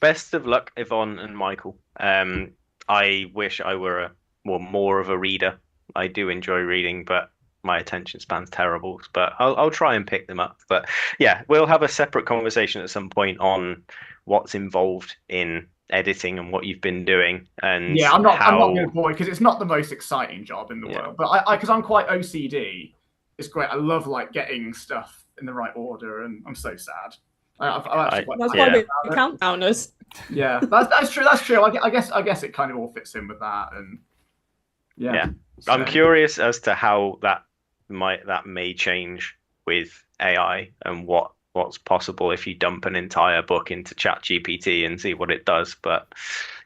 S1: Best of luck, Yvonne and Michael. I wish I were more of a reader. I do enjoy reading, but my attention span's terrible. But I'll try and pick them up. But yeah, we'll have a separate conversation at some point on what's involved in editing and what you've been doing, and
S5: Yeah, I'm not
S1: how
S5: going to bore because it's not the most exciting job in the world. But because I'm quite OCD, it's great. I love like getting stuff in the right order, and I'm so sad.
S2: That's why we countdowners.
S5: Yeah, that's true. That's true. I guess it kind of all fits in with that, and yeah. So.
S1: I'm curious as to how that may change with AI and what's possible if you dump an entire book into ChatGPT and see what it does. But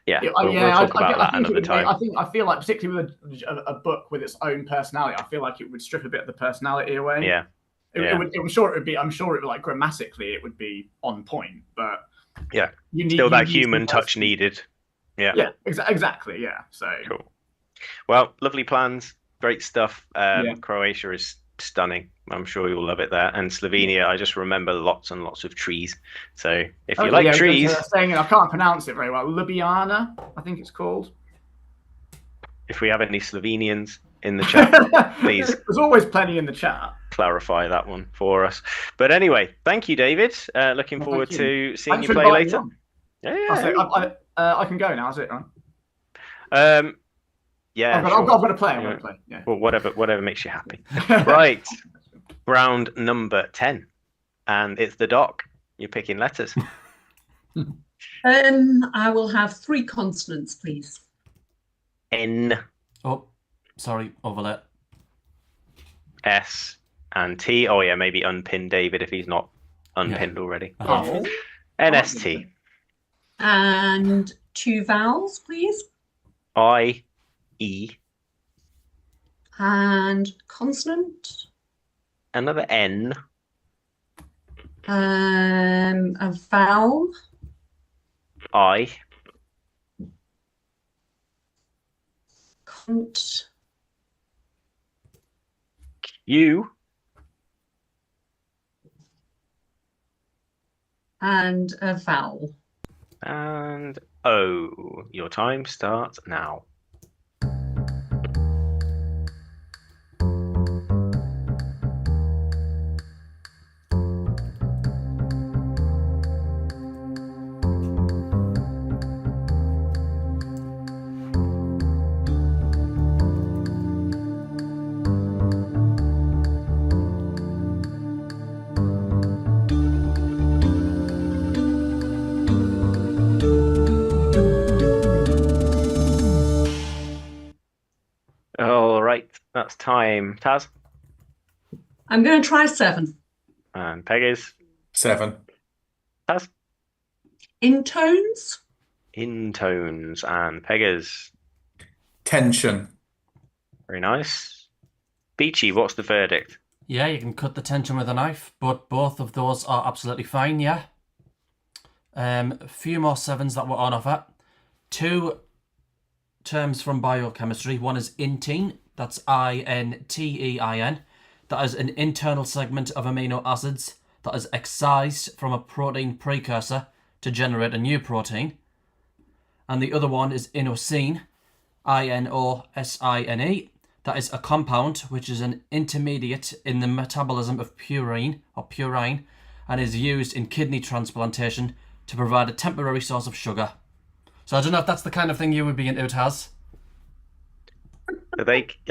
S1: we'll talk about that another time.
S5: I feel like particularly with a book with its own personality, I feel like it would strip a bit of the personality away.
S1: Yeah.
S5: I'm sure it would like grammatically it would be on point, but
S1: still that human touch needed.
S5: Yeah, exactly. Yeah. So
S1: cool. Well, lovely plans, great stuff. Croatia is stunning. I'm sure you'll love it there. And Slovenia, I just remember lots and lots of trees. So if you like trees,
S5: I can't pronounce it very well. Ljubljana, I think it's called.
S1: If we have any Slovenians in the chat, please.
S5: There's always plenty in the chat.
S1: Clarify that one for us. But anyway, thank you, David. Looking forward to seeing you play later.
S5: I can go now, is it? Right?
S1: Yeah.
S5: I'm going to play. I'm going to play. Yeah.
S1: Well, whatever makes you happy. Right. Round number 10. And it's the doc. You're picking letters.
S4: I will have 3 consonants, please.
S1: N.
S6: Oh, sorry, overlap.
S1: S and T. Oh yeah, maybe unpin David if he's not unpinned already.
S4: Oh.
S1: NST.
S4: And 2 vowels, please.
S1: I. E.
S4: And consonant.
S1: Another N.
S4: A vowel.
S1: I.
S4: Cont.
S1: U.
S4: And a vowel.
S1: And O. Your time starts now. All right, that's time. Taz?
S4: I'm going to try 7.
S1: And Peggy's?
S3: 7.
S1: Taz?
S4: Intones.
S1: Intones. And Peggy's?
S3: Tension.
S1: Very nice. Beachy, what's the verdict?
S6: Yeah, you can cut the tension with a knife, but both of those are absolutely fine, yeah. A few more 7s that were on offer. 2 terms from biochemistry. One is intine, that's INTEIN. That is an internal segment of amino acids that is excised from a protein precursor to generate a new protein. And the other one is inosine, INOSINE. That is a compound which is an intermediate in the metabolism of purine and is used in kidney transplantation to provide a temporary source of sugar. So I don't know if that's the kind of thing you would be into, Taz.
S1: I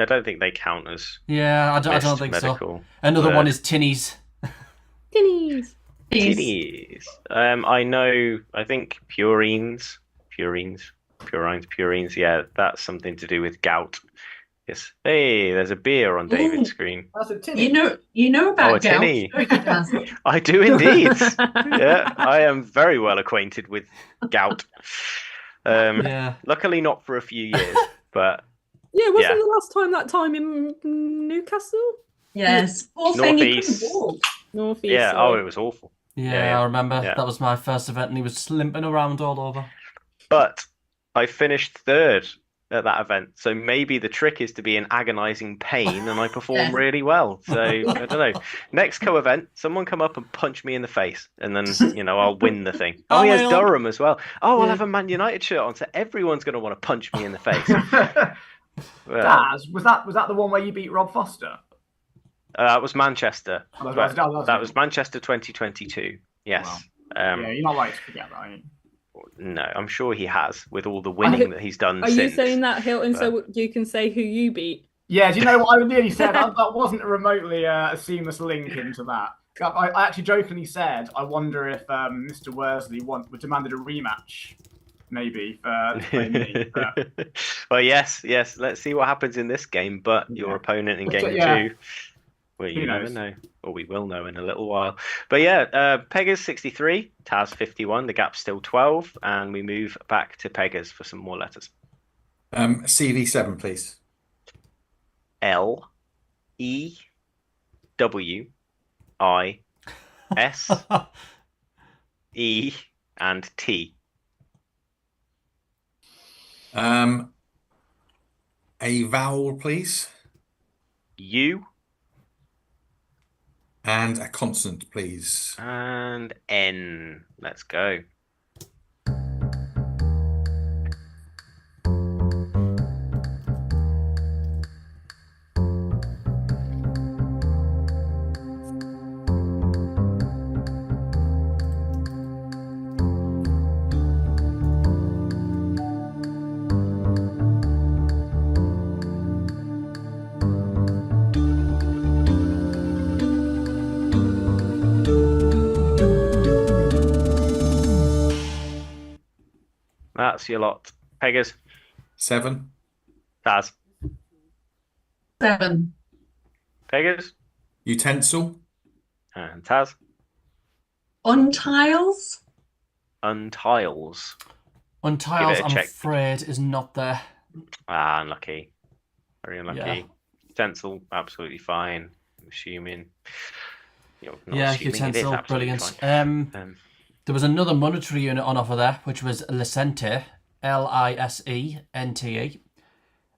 S1: don't think they count as.
S6: Yeah, I don't think
S1: medical,
S6: so. Another one is tinnies.
S2: Tinnies.
S1: Tinnies. I think purines. Yeah, that's something to do with gout. Yes. Hey, there's a beer on David's screen.
S5: That's a tinny.
S4: You know about gout.
S1: Tinny. I do indeed. Yeah, I am very well acquainted with gout. Luckily not for a few years, but
S2: yeah, wasn't the last time that time in Newcastle?
S4: Yes. Poor thing, he couldn't walk.
S2: Northeast.
S1: Yeah,
S2: sorry.
S1: it was awful.
S6: Yeah, I remember.
S1: Yeah.
S6: That was my first event and he was limping around all over.
S1: But I finished 3rd at that event, so maybe the trick is to be in agonizing pain and I perform really well. So I don't know. Next co-event, someone come up and punch me in the face and then I'll win the thing. Oh, yes, Durham as well. I'll have a Man United shirt on, so everyone's going to want to punch me in the face.
S5: Daz, was that the one where you beat Rob Foster?
S1: That was Manchester.
S5: That was
S1: Manchester 2022. Yes.
S5: Wow. Yeah, you're not right to forget that.
S1: No, I'm sure he has with all the winning that he's done
S2: Are you
S1: since.
S2: saying that, Hilton,
S1: but-
S2: so you can say who you beat?
S5: Yeah, do you know what I nearly said? That wasn't remotely a seamless link into that. I actually jokingly said, I wonder if Mr. Worsley demanded a rematch, maybe, for playing me. But...
S1: Well, yes. Let's see what happens in this game. But your opponent in game 2, well, you never know, or we will know in a little while. But yeah, Pega's 63, Taz 51. The gap's still 12, and we move back to Pega's for some more letters.
S3: CV7, please.
S1: L, E, W, I, S, E, and T.
S3: A vowel, please.
S1: U.
S3: And a consonant, please.
S1: And N. Let's go. That's your lot. Pegas.
S3: 7.
S1: Taz.
S4: 7.
S1: Pegas.
S3: Utensil.
S1: And Taz.
S4: On tiles.
S1: Untiles.
S6: Untiles, I'm
S1: check.
S6: afraid, is not there.
S1: Ah, unlucky. Very unlucky.
S6: Yeah.
S1: Utensil, absolutely fine. I'm assuming. You're not
S6: Yeah,
S1: assuming it is
S6: utensil,
S1: absolutely
S6: brilliant.
S1: fine.
S6: There was another monetary unit on offer there, which was Lisente, Lisente.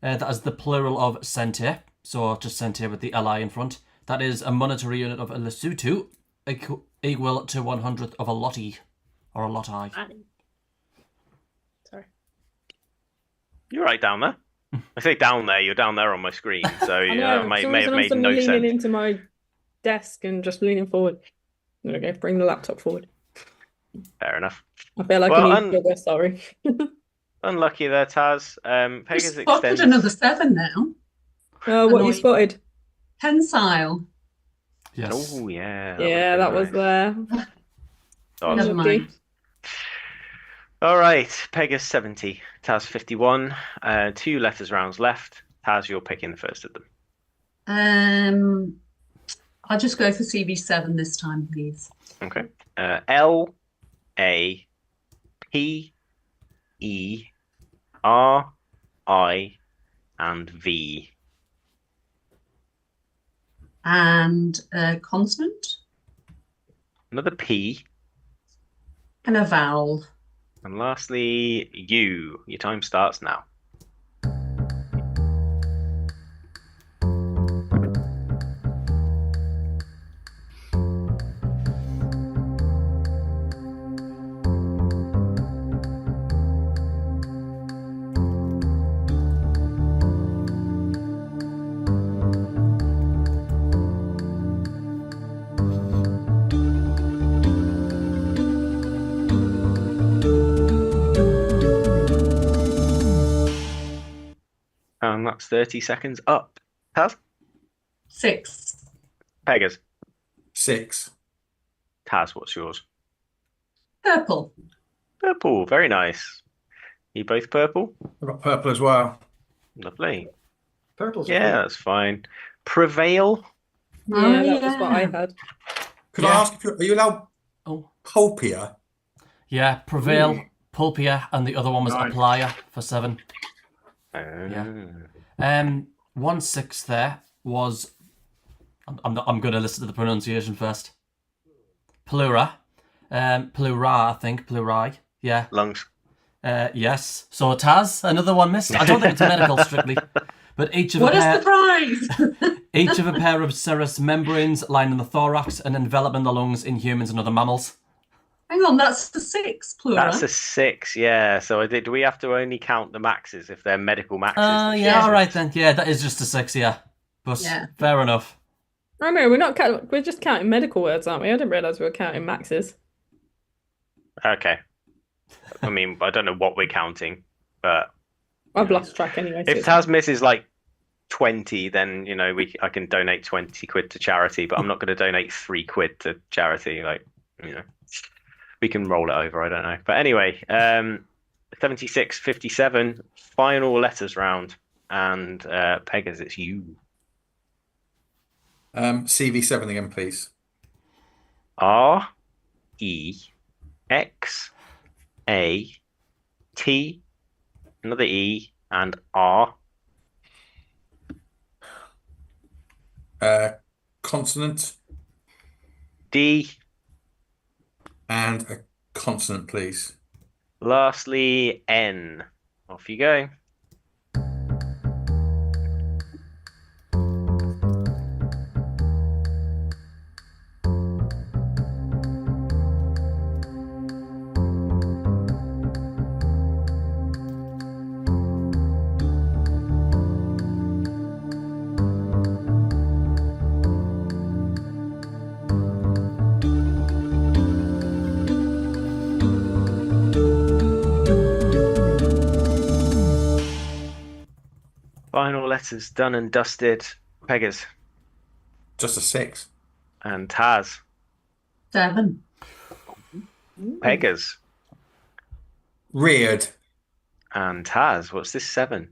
S6: That is the plural of cente, so just cente with the li in front. That is a monetary unit of a Lesotho, equal to 100th of a lottie, or a lotti.
S2: Sorry.
S1: You're right down there. I say down there, you're down there on my screen, so
S2: I know,
S1: that
S2: for
S1: may
S2: some
S1: have
S2: reason I'm
S1: made
S2: suddenly
S1: no
S2: leaning
S1: sense.
S2: into my desk and just leaning forward. Okay, bring the laptop forward.
S1: Fair enough.
S2: I feel like
S1: Well,
S2: I need to go, sorry.
S1: Unlucky there, Taz. Pegasus
S4: Spotted
S1: extends.
S4: another 7 now.
S2: What you
S4: Annoying.
S2: spotted?
S4: Tensile.
S6: Yes.
S1: Oh yeah.
S2: Yeah, that was there.
S1: Oh,
S4: Never
S2: Unlucky.
S4: mind.
S1: all right, Pegas 70, Taz 51. 2 letters rounds left. Taz, you're picking the first of them.
S4: I'll just go for CV7 this time, please.
S1: Okay. L, A, P, E, R, I, and V.
S4: And a consonant
S1: Another P.
S4: and a vowel.
S1: And lastly, U. Your time starts now. And that's 30 seconds up. Taz?
S4: 6.
S1: Pegas.
S3: 6.
S1: Taz, what's yours?
S4: Purple.
S1: Purple. Very nice. You both purple?
S3: I've got purple as well.
S1: Lovely.
S5: Purple's
S1: Yeah, that's fine. Prevail.
S2: Yeah, that was what I had.
S3: Could I ask if are you allowed
S6: Oh.
S3: pulpier?
S6: Yeah, Prevail, Pulpia, and the other one was
S5: Nice.
S6: Applier for 7.
S1: Yeah.
S6: 1/6 there was. I'm going to listen to the pronunciation first. Plura, Plura, I think Plurai. Yeah.
S1: Lungs.
S6: Yes. So Taz, another one missed. I don't think it's medical strictly, but each of
S4: What
S6: a
S4: a
S6: pair,
S4: surprise!
S6: each of a pair of serous membranes lining the thorax and enveloping the lungs in humans and other mammals.
S4: Hang on, that's the 6 plural.
S1: That's a 6, yeah. So do we have to only count the maxes if they're medical maxes?
S6: Yeah, all right then. Yeah, that is just a 6, yeah. But
S4: Yeah.
S6: fair enough.
S2: I know, we're just counting medical words, aren't we? I didn't realise we were counting maxes.
S1: Okay. I mean, I don't know what we're counting, but
S2: I've lost track anyway. So
S1: if
S2: it's
S1: Taz misses like 20, then I can donate 20 quid to charity, but I'm not going to donate 3 quid to charity. Like, we can roll it over. I don't know, but anyway, 76-57, final letters round, and Peggers, it's you.
S3: CV7 again, please.
S1: R E X A T, another E, and R.
S3: Consonant
S1: D.
S3: and a consonant, please.
S1: Lastly, N. Off you go. Final letters done and dusted. Peggers
S3: Just a 6.
S1: and Taz.
S4: 7.
S1: Peggers
S3: Reared.
S1: and Taz. What's this 7?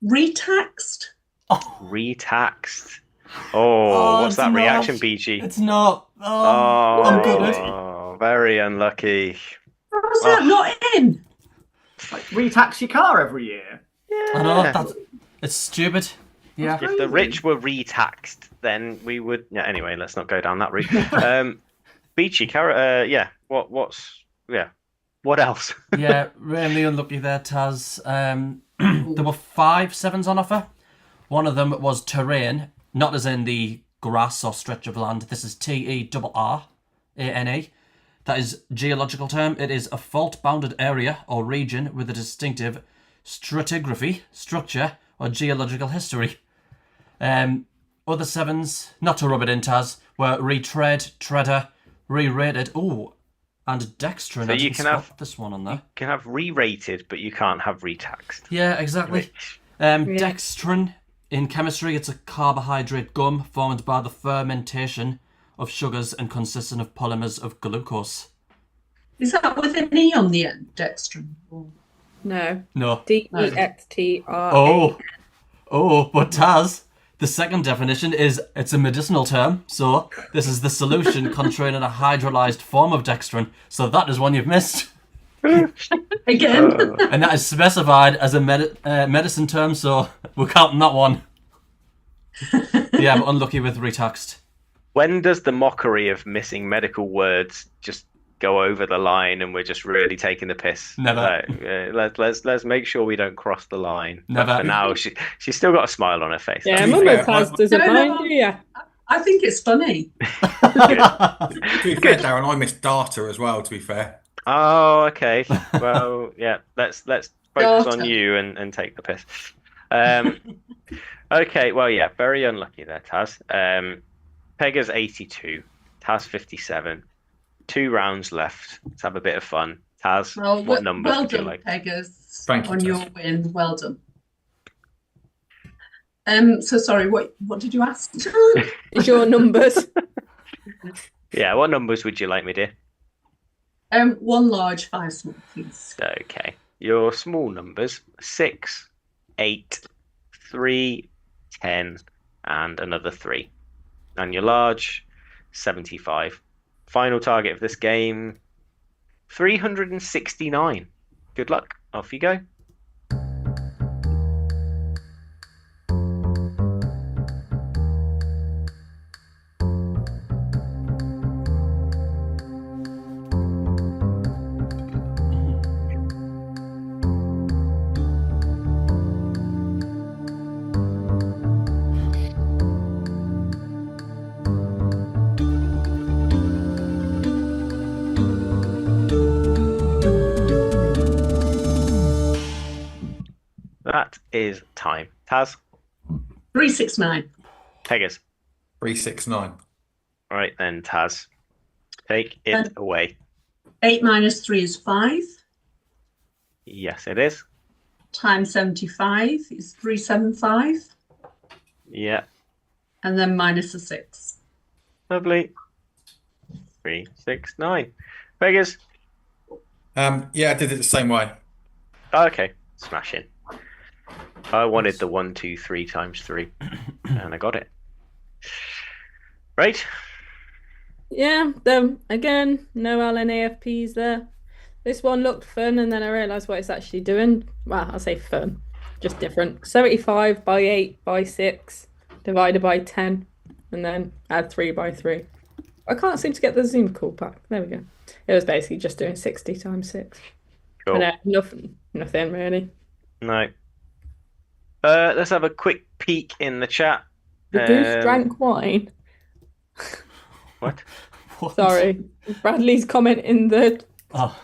S4: Retaxed.
S1: Retaxed. Oh, what's
S6: it's
S1: that
S6: not.
S1: reaction, BG?
S6: It's not. Oh, I'm good.
S1: Oh, very unlucky.
S4: How's that not in?
S5: Like, retax your car every year.
S6: I know, it's stupid. Yeah.
S1: If the rich were retaxed, then we would. Yeah. Anyway, let's not go down that route. Beachy, yeah. What else?
S6: Yeah, really unlucky there, Taz. There were 5 sevens on offer. One of them was terrain, not as in the grass or stretch of land. This is TERRANE. That is geological term. It is a fault-bounded area or region with a distinctive stratigraphy, structure, or geological history. Other sevens, not to rub it in, Taz, were retread, treader, re-rated, and dextrin.
S1: So
S6: I
S1: you
S6: didn't
S1: can
S6: spot
S1: have-
S6: this one on there.
S1: You can have re-rated, but you can't have retaxed.
S6: Yeah, exactly. Dextrin, in chemistry, it's a carbohydrate gum formed by the fermentation of sugars and consisting of polymers of glucose.
S4: Is that with an E on the end, dextrin? Or-
S2: No.
S6: No.
S2: DEXTRA.
S6: But Taz, the second definition is it's a medicinal term, so this is the solution containing a hydrolyzed form of dextrin, so that is one you've missed.
S4: Again.
S6: And that is specified as a medicine term, so we're counting that one. Yeah, but unlucky with retaxed.
S1: When does the mockery of missing medical words just go over the line, and we're just really taking the piss?
S6: Never.
S1: Let's make sure we don't cross the line.
S6: Never.
S1: But for now, she's still got a smile on her face.
S2: Yeah,
S3: To be
S2: Mum
S3: fair,
S2: has
S3: I-
S2: doesn't
S4: No,
S2: mind,
S4: no.
S2: do you?
S4: I think it's funny.
S3: To be fair, Darren, I missed data as well, to be fair.
S1: Oh, okay. Well, yeah. Let's focus on
S4: Daughter.
S1: you and take the piss. Okay. Well, yeah. Very unlucky there, Taz. Peggers 82, Taz 57. 2 rounds left. Let's have a bit of fun. Taz,
S4: Well,
S1: what numbers
S4: well
S1: would you
S4: done,
S1: like?
S4: Peggers,
S3: Thank you,
S4: on
S3: Tess.
S4: your win. Well done. So sorry, what did you ask?
S2: It's your numbers.
S1: Yeah. What numbers would you like, me dear?
S4: 1 large, 5 small, please.
S1: Okay. Your small numbers: 6, 8, 3, 10, and another 3. And your large, 75. Final target of this game, 369. Good luck. Off you go. That is time. Taz,
S4: 369.
S1: Peggers.
S3: 369.
S1: All right then, Taz. Take it
S4: And-
S1: away.
S4: 8 minus 3 is 5.
S1: Yes, it is.
S4: Times 75 is 375.
S1: Yeah,
S4: And then minus a 6.
S1: lovely. 369. Vegas.
S3: Yeah, I did it the same way.
S1: Okay, smashing. I wanted the 1, 2, 3 times 3, and I got it. Right.
S2: Yeah, again, no LNAFPs there. This one looked fun, and then I realised what it's actually doing. Well, I'll say fun, just different. 75 by 8 by 6 divided by 10, and then add 3 by 3. I can't seem to get the Zoom call back. There we go. It was basically just doing 60 times 6.
S1: Cool.
S2: Nothing really.
S1: No. Let's have a quick peek in the chat.
S2: The goose drank wine.
S1: What?
S6: What?
S2: Sorry, Bradley's comment in the
S6: Oh,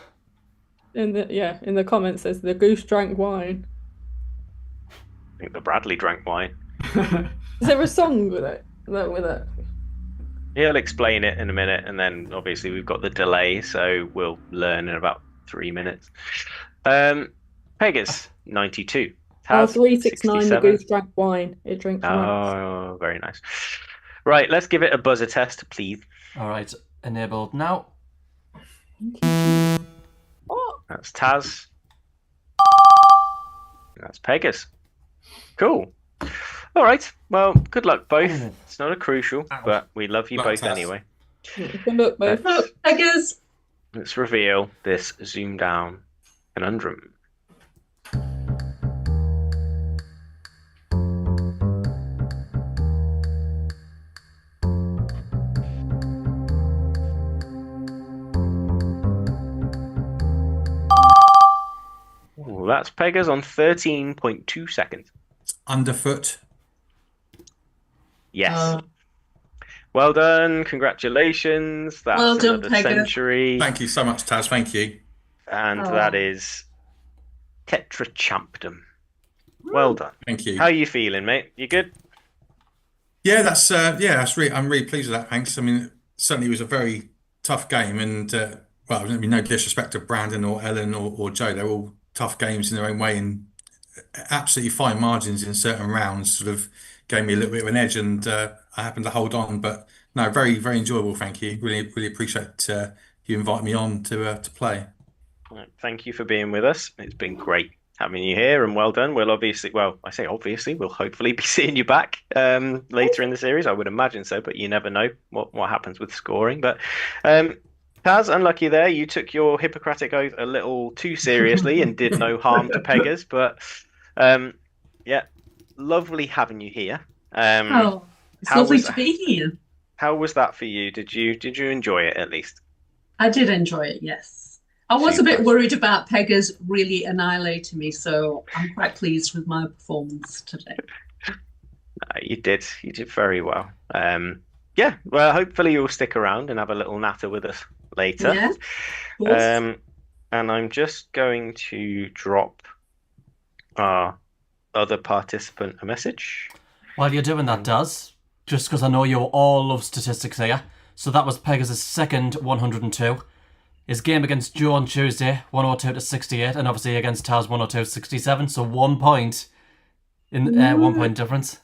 S2: in the comments says the goose drank wine.
S1: I think the Bradley drank wine.
S2: Is there a song with it? With it?
S1: He'll explain it in a minute, and then obviously we've got the delay, so we'll learn in about 3 minutes. Pegas, 92.
S2: Oh,
S1: Taz,
S2: 369. The
S1: 67.
S2: goose drank wine. It drinks wine.
S1: Oh, very nice. Right, let's give it a buzzer test, please.
S6: all right. Enabled now.
S2: Oh,
S1: That's Taz. That's Pegas. Cool. All right. Well, good luck both. It's not a crucial, but we love you
S3: Luck,
S1: both
S3: Taz.
S1: anyway.
S2: good luck, both.
S4: Oh, beggars.
S1: Let's reveal this Zoomdown conundrum. Ooh, that's Pegas on 13.2 seconds.
S3: Underfoot.
S1: Yes. Well done. Congratulations. That's
S4: Well done,
S1: another
S4: Pegas.
S1: century.
S3: Thank you so much, Taz. Thank you.
S1: And
S4: Oh.
S1: that is tetrachampdom. Well done.
S3: Thank you.
S1: How are you feeling, mate? You good?
S3: Yeah, that's I'm really pleased with that. Thanks. I mean, certainly it was a very tough game, and well, I mean, no disrespect to Brandon or Ellen or Joe, they're all tough games in their own way, and absolutely fine margins in certain rounds. Sort of gave me a little bit of an edge, and I happened to hold on. But no, very very enjoyable. Thank you. Really appreciate you inviting me on to play.
S1: Right, thank you for being with us. It's been great having you here, and well done. We'll obviously, well, I say obviously, we'll hopefully be seeing you back later in the series. I would imagine so, but you never know what happens with scoring. But Taz, unlucky there. You took your Hippocratic oath a little too seriously and did no harm to Pegas. But yeah, lovely having you here.
S4: Oh, it's
S1: how
S4: lovely
S1: was
S4: to be here.
S1: How was that for you? Did you enjoy it at least?
S4: I did enjoy it, yes. I was a bit
S1: Super.
S4: worried about Pegas really annihilating me, so I'm quite pleased with my performance today.
S1: You did very well. Yeah, well, hopefully you'll stick around and have a little natter with us later.
S4: Yeah, of course.
S1: And I'm just going to drop our other participant a message.
S6: While you're doing that, Daz, just because I know you all love statistics here, so that was Pegas' second 102. His game against Joe on Tuesday, 102 to 68, and obviously against Taz, 102 to 67, so 1 point in 1 point difference.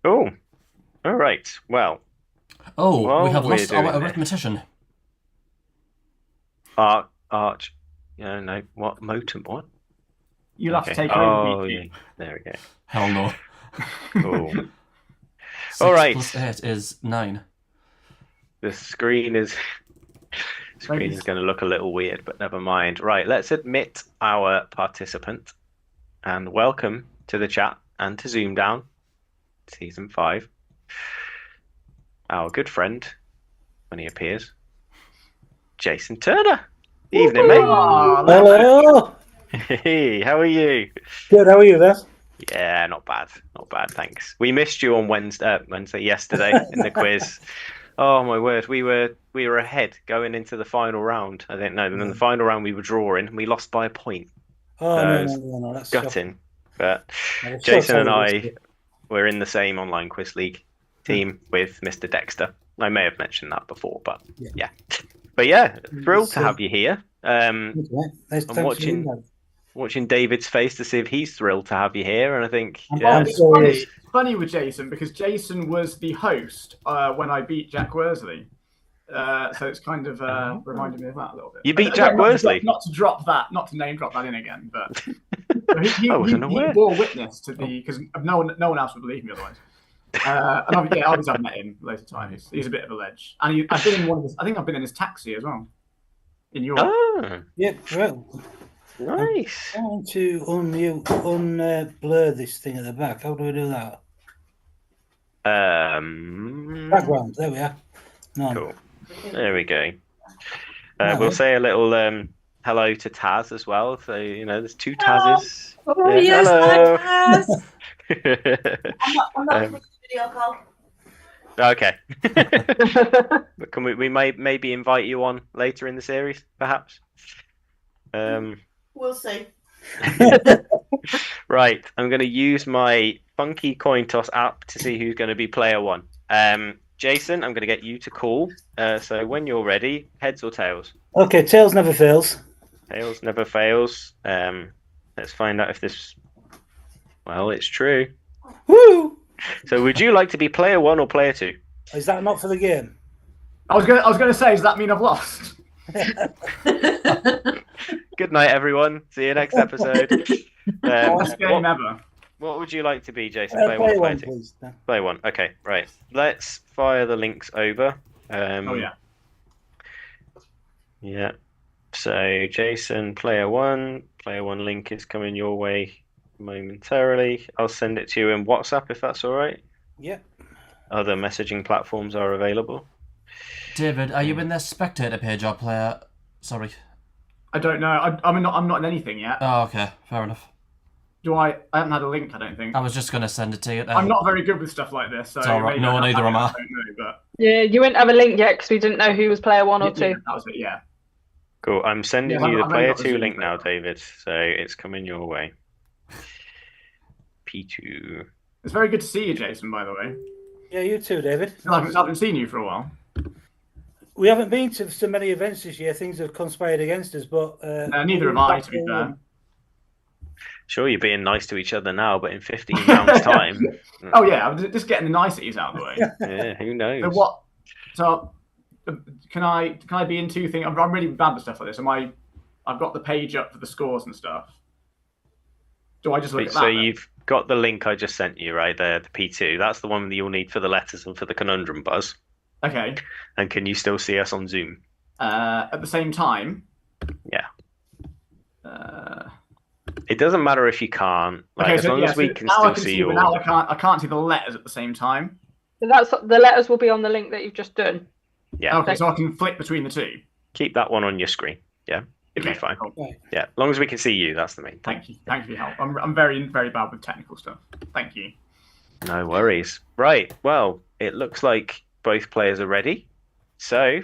S1: Oh, all right. Well,
S6: Oh,
S1: While
S6: we have
S1: we're
S6: lost our
S1: doing this-
S6: arithmetician.
S1: Arch. No, what? Motum, what?
S5: You'll have to
S1: Okay.
S5: take over.
S1: Oh,
S5: BT.
S1: yeah. There we go.
S6: Hell no.
S1: Cool.
S6: 6
S1: All right.
S6: plus 8 is 9.
S1: The screen is going to look a little weird, but never mind. Right, let's admit our participant and welcome to the chat and to Zoomdown Season 5. Our good friend, when he appears, Jason Turner. Evening, mate.
S5: Oh,
S7: Hello.
S1: Hey, how are you?
S7: Good. How are you, Des?
S1: Yeah, not bad. Not bad, thanks. We missed you on Wednesday yesterday in the quiz. Oh my word, we were ahead going into the final round. I didn't know. And in the final round we were drawing and we lost by a point.
S7: Oh,
S1: So,
S7: no. That's
S1: Gutting. But
S7: I was so
S1: Jason and
S7: sorry.
S1: I were in the same online quiz league team with Mr. Dexter. I may have mentioned that before, but
S7: Yeah.
S1: yeah. But yeah, thrilled to have you here.
S7: Thanks, mate.
S1: I'm
S7: Thanks for
S1: watching
S7: the invite.
S1: watching David's face to see if he's thrilled to have you here, and I think
S7: I'm
S1: yeah,
S5: It's
S7: so
S5: funny.
S7: yes.
S5: It's funny with Jason because Jason was the host when I beat Jack Worsley. So it's kind of reminded me of that a little bit.
S1: You beat
S5: Again,
S1: Jack
S5: not to
S1: Worsley?
S5: not to drop that, not to name drop that in again, but
S1: I wasn't
S5: he
S1: aware.
S5: bore witness to the because no one else would believe me otherwise. And obviously I've met him loads of times. He's a bit of a ledge, and I've been in one of his. I think I've been in his taxi as well. In York.
S1: Ah,
S7: Yep, well,
S1: nice.
S7: I want to blur this thing at the back. How do we do that? Background, there we are. No.
S1: Cool. There we go.
S7: Right.
S1: We'll say a little hello to Taz as well. So there's two Tazes.
S8: Oh
S1: Yeah,
S8: yes,
S1: hello.
S8: hi, Taz. I'm not
S1: Um,
S8: doing a video call.
S1: Okay. But can we maybe invite you on later in the series, perhaps?
S8: We'll see.
S1: Right. I'm going to use my funky coin toss app to see who's going to be player one. Jason, I'm going to get you to call. So when you're ready, heads or tails?
S7: Okay, tails never fails.
S1: Tails never fails. Let's find out if this. Well, it's true.
S7: Woo!
S1: So would you like to be player one or player two?
S7: Is that not for the game?
S5: I was gonna say, does that mean I've lost?
S1: Good night, everyone. See you next episode.
S5: Best game ever.
S1: What would you like to be, Jason? Player one or
S7: Play
S1: player
S7: one,
S1: two?
S7: please. No.
S1: Player one. Okay, right. Let's fire the links over.
S5: Oh yeah.
S1: Yeah. So Jason, player one link is coming your way momentarily. I'll send it to you in WhatsApp if that's all right.
S7: Yep.
S1: Other messaging platforms are available.
S6: David, are you in the spectator page or player? Sorry.
S5: I don't know. I'm not in anything yet.
S6: Oh, okay. Fair enough.
S5: I haven't had a link. I don't think.
S6: I was just going to send it to you.
S5: I'm not very good with stuff like this. So
S6: It's all right.
S5: maybe
S6: No,
S5: I
S6: neither am I.
S5: don't know, but
S9: Yeah, you wouldn't have a link yet because we didn't know who was player one or
S5: yeah,
S9: two.
S5: that was it. Yeah.
S1: Cool. I'm sending
S5: Yeah,
S1: you the
S5: I've only
S1: player
S5: got the
S1: two
S5: Zoom
S1: link now,
S5: profile.
S1: David. So it's coming your way. P2.
S5: It's very good to see you, Jason. By the way,
S7: Yeah, you too, David.
S5: I haven't seen you for a while.
S7: We haven't been to so many events this year. Things have conspired against us, but
S5: Neither have I, to be fair.
S1: Sure, you're being nice to each other now, but in 15 rounds' time,
S5: Oh yeah, I'm just getting the niceties out of the way.
S1: yeah, who knows?
S5: So what? So can I be in two things? I'm really bad with stuff like this. I've got the page up for the scores and stuff. Do I just look at that?
S1: So
S5: then?
S1: you've got the link I just sent you right there, the P2. That's the one that you'll need for the letters and for the conundrum buzz.
S5: Okay.
S1: And can you still see us on Zoom?
S5: At the same time.
S1: Yeah.
S5: Uh,
S1: It doesn't matter if you can't. Like,
S5: okay,
S1: as long as we can still see
S5: you.
S1: you
S5: But now
S1: all.
S5: I can't see the letters at the same time.
S9: So that's the letters will be on the link that you've just done.
S1: Yeah.
S5: Okay, so I can flick between the two.
S1: Keep that one on your screen. Yeah. It'll be
S5: Okay,
S1: fine.
S5: cool.
S1: Yeah. As long as we can see you, that's the main thing.
S5: Thank you. Thanks for your help. I'm very, very bad with technical stuff. Thank you.
S1: No worries. Right. Well, it looks like both players are ready. So,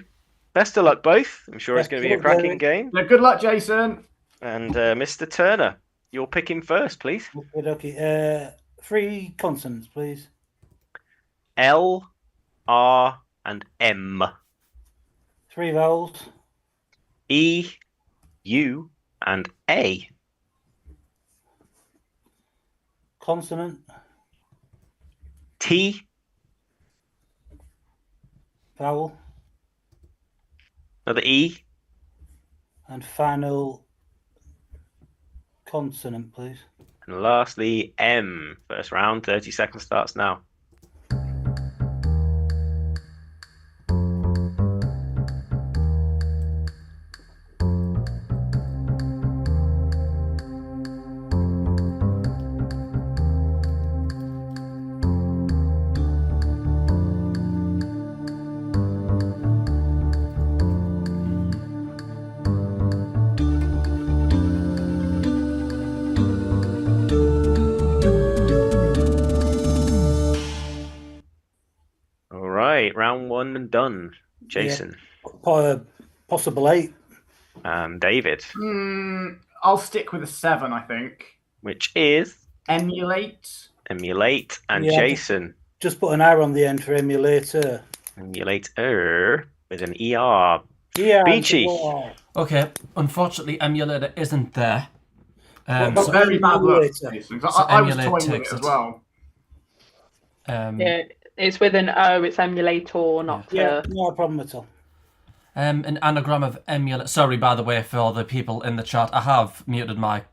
S1: best of luck, both. I'm sure it's going to be a cracking game.
S5: Yeah, good luck, Jason.
S1: And Mr. Turner, you'll pick him first, please.
S7: Okay. 3 consonants, please.
S1: L, R, and M.
S7: 3 vowels.
S1: E, U, and A.
S7: Consonant.
S1: T,
S7: Vowel.
S1: another E,
S7: And final consonant, please.
S1: and lastly M. First round, 30 seconds starts now. All right, round 1 and done. Jason
S7: Possible 8.
S1: and David,
S5: I'll stick with a 7, I think.
S1: which is
S5: Emulate.
S1: emulate, and
S7: Yeah.
S1: Jason,
S7: Just put an R on the end for emulator.
S1: emulator with an ER.
S7: Yeah.
S1: Beachy.
S6: Okay, unfortunately, emulator isn't there.
S7: What
S6: So,
S5: Very bad luck,
S7: emulator?
S5: Jason.
S6: So
S5: I was
S6: emulate
S5: toying with
S6: takes
S5: it as
S6: it.
S5: well.
S9: Yeah, it's with an O. It's emulator, not
S7: Yeah, no problem at all.
S6: an anagram of emulator. Sorry, by the way, for the people in the chat, I have muted my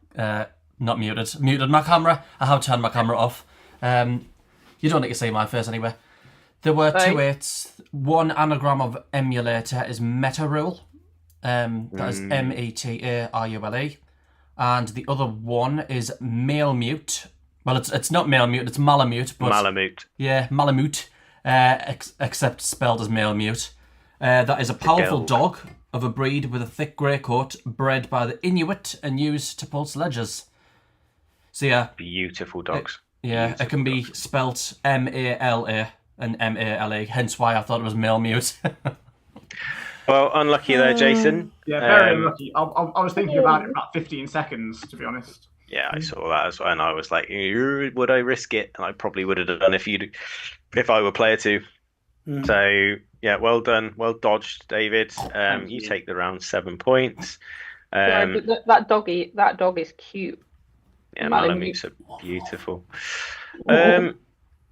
S6: muted my camera. I have turned my camera off. You don't need to see my face anyway. There were
S9: Right.
S6: 2 8s. One anagram of emulator is meta rule. That is METARULE. And the other one is male mute. Well, it's not male mute, it's malamute. But
S1: Malamute.
S6: yeah, malamute, except spelled as male mute. That is a powerful dog of a breed with a thick grey coat, bred by the Inuit and used to pull sledges. So yeah,
S1: Beautiful dogs.
S6: it can be spelt MALA and MALE, hence why I thought it was male mute.
S1: Well, unlucky there, Jason.
S5: Yeah, very unlucky. I was thinking about it for about 15 seconds, to be honest.
S1: Yeah, I saw that as well, and I was like, would I risk it? And I probably would have done if I were player 2. So yeah, well done, well dodged, David. You take the round 7 points.
S9: Yeah, but that dog is cute.
S1: Yeah,
S9: Malamute.
S1: Malamutes are beautiful.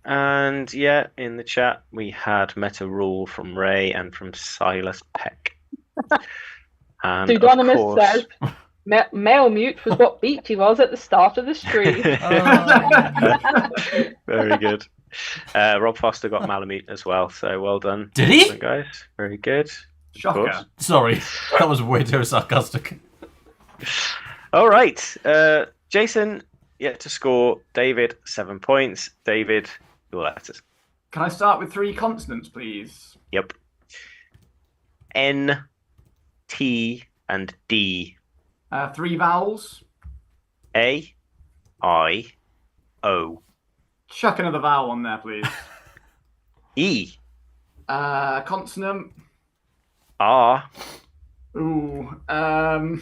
S1: And yeah, in the chat we had Meta Rule from Ray and from Silas Peck. And
S9: Pseudonymous
S1: of course,
S9: says male mute was what Beachy was at the start of the stream.
S1: very good. Rob Foster got Malamute as well, so well done.
S6: Did he?
S1: Well done, guys? Very good.
S5: Shocker.
S6: Sorry, that was way too sarcastic.
S1: All right, Jason yet to score. David 7 points. David, your letters.
S5: Can I start with 3 consonants, please?
S1: Yep. N, T, and D.
S5: 3 vowels.
S1: A, I, O.
S5: Chuck another vowel on there, please.
S1: E,
S5: Consonant.
S1: R,
S5: Ooh. And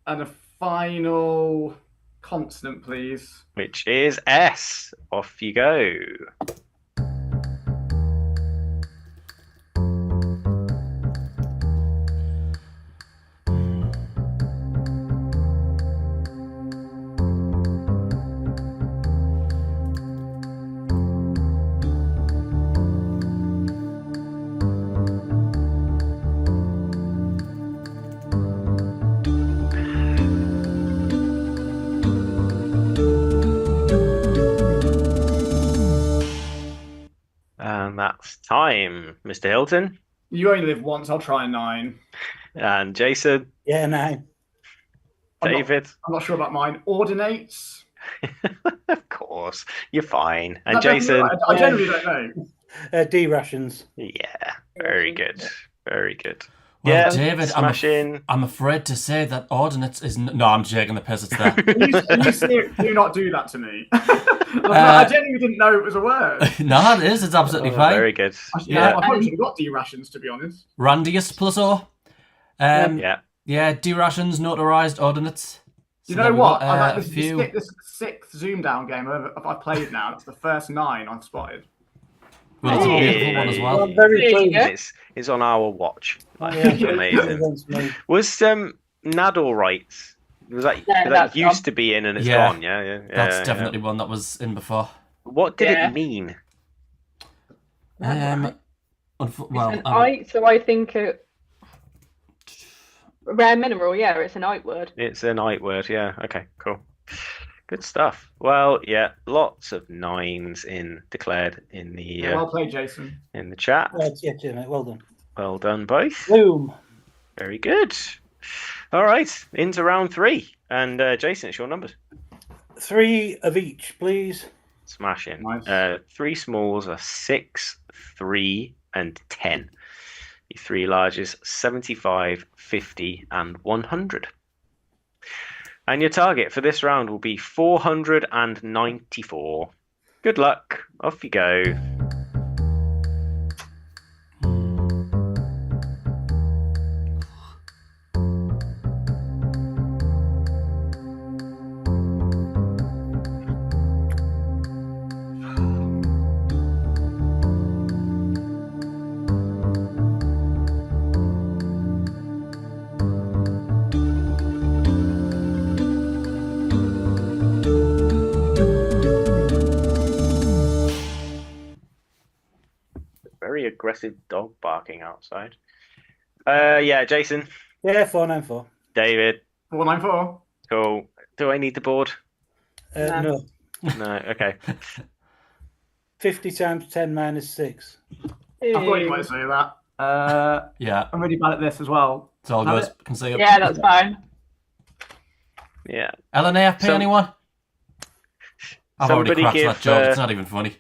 S5: a final consonant, please.
S1: which is S. Off you go. And that's time, Mr. Hilton.
S5: You only live once. I'll try 9.
S1: And Jason,
S7: Yeah, no.
S1: David.
S5: I'm not sure about mine. Ordinates.
S1: Of course, you're fine. And
S5: No,
S1: Jason,
S5: I generally don't know.
S7: D rations.
S1: yeah, very good, very good.
S6: Well,
S1: Yeah,
S6: David,
S1: smash in.
S6: I'm afraid to say that ordinates is no. I'm taking the piss. It's there.
S5: Do not do that to me. I genuinely didn't know it was a word.
S6: No, it is. It's absolutely fine.
S1: Very good.
S5: Yeah, I probably should have got D rations, to be honest.
S6: Randius plus O.
S1: Yeah.
S6: D rations, notarized ordinates.
S5: You
S6: So
S5: know
S6: we've
S5: what?
S6: got,
S5: This is the 6th Zoomdown game I've played now. That's the first 9 I've spotted.
S6: Well, it's a beautiful one as well.
S7: I'm very pleased.
S1: It's on our watch. Like,
S7: Yeah.
S1: it's amazing.
S7: Against me.
S1: Was Nad all right? Was that
S9: Yeah,
S1: that
S9: that's
S1: used to be in and it's
S6: Yeah.
S1: gone? Yeah.
S6: That's definitely one that was in before.
S1: What did
S9: Yeah.
S1: it mean?
S6: Well,
S9: So I think rare mineral. Yeah, it's an night word.
S1: It's a night word. Yeah. Okay. Cool. Good stuff. Well, yeah, lots of 9s declared in the
S5: Well played, Jason.
S1: in the chat.
S7: Yeah, mate. Well done.
S1: Well done, both.
S7: Boom.
S1: Very good. All right, into round 3. And Jason, it's your numbers.
S7: 3 of each, please.
S1: Smashing.
S5: Nice.
S1: 3 smalls are 6, 3, and 10. Your 3 larges 75, 50, and 100. And your target for this round will be 494. Good luck. Off you go. aggressive dog barking outside. Yeah, Jason.
S7: Yeah, 494.
S1: David.
S5: 494.
S1: Cool. Do I need the board?
S7: No.
S1: No. Okay.
S7: 50 times 10 minus 6.
S5: I thought you might say that.
S6: Yeah.
S5: I'm really bad at this as well.
S6: It's all
S5: Have
S6: good.
S5: it?
S6: Can see it.
S9: Yeah, that's fine.
S1: Yeah.
S6: LNAFP, anyone? I've already
S1: Somebody
S6: cracked
S1: give,
S6: that joke. It's not even funny.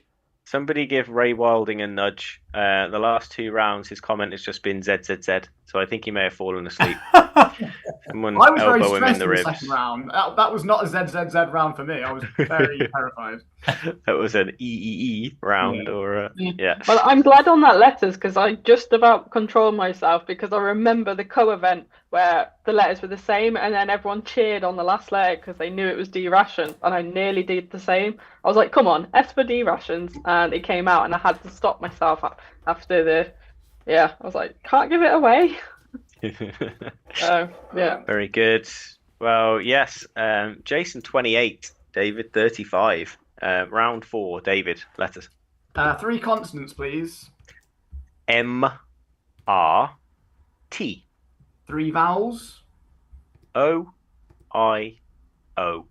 S1: Somebody give Ray Wilding a nudge. The last 2 rounds, his comment has just been ZZZ. So I think he may have fallen asleep. Someone
S5: I was very
S1: elbow him in
S5: stressed
S1: the
S5: in the
S1: ribs.
S5: second round. That was not a ZZZ round for me. I was very terrified.
S1: That was an EEE round, or yeah.
S9: Well, I'm glad on that letters because I just about controlled myself because I remember the co-event where the letters were the same and then everyone cheered on the last letter because they knew it was D ration and I nearly did the same. I was like, come on, S for D rations, and it came out and I had to stop myself after the, I was like, can't give it away. So, yeah.
S1: Very good. Well, yes. Jason 28, David 35. Round 4, David, letters.
S5: 3 consonants, please.
S1: M R T.
S5: 3 vowels.
S1: O I O.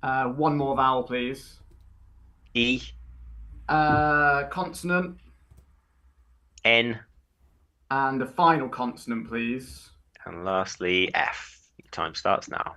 S5: 1 more vowel, please.
S1: E.
S5: Consonant.
S1: N.
S5: And the final consonant, please.
S1: And lastly, F. Your time starts now.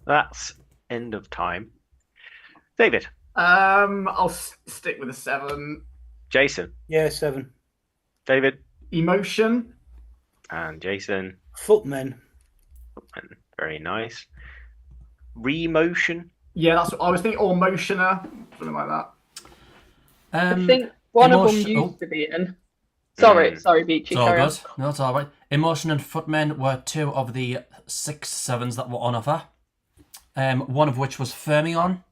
S1: That's end of time. David.
S5: I'll stick with a 7.
S1: Jason.
S7: Yeah, 7.
S1: David.
S5: Emotion.
S1: And Jason.
S7: Footmen.
S1: Footmen. Very nice. Remotion.
S5: Yeah, that's what I was thinking. Or motioner, something like that.
S9: I think one of them used to be in. Sorry, Beachy.
S6: It's all good. No, it's all right. Emotion and footmen were 2 of the 6 sevens that were on offer. One of which was fermion.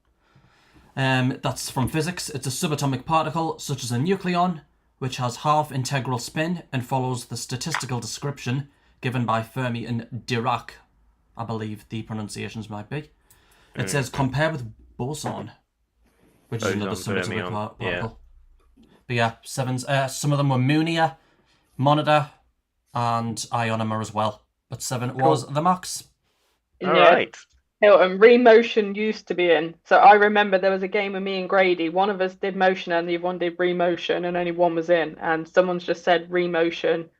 S6: That's from physics. It's a subatomic particle, such as a nucleon, which has half integral spin and follows the statistical description given by Fermi and Dirac, I believe the pronunciations might be. It says compare with boson, which is another subatomic particle.
S1: Yeah.
S6: But yeah, sevens. Some of them were Munia, Monitor, and Ionomer as well. But 7 was the max.
S1: All right.
S9: Hilton, remotion used to be in. So I remember there was a game with me and Grady. One of us did motion and the other one did remotion, and only one was in. And someone's just said remotion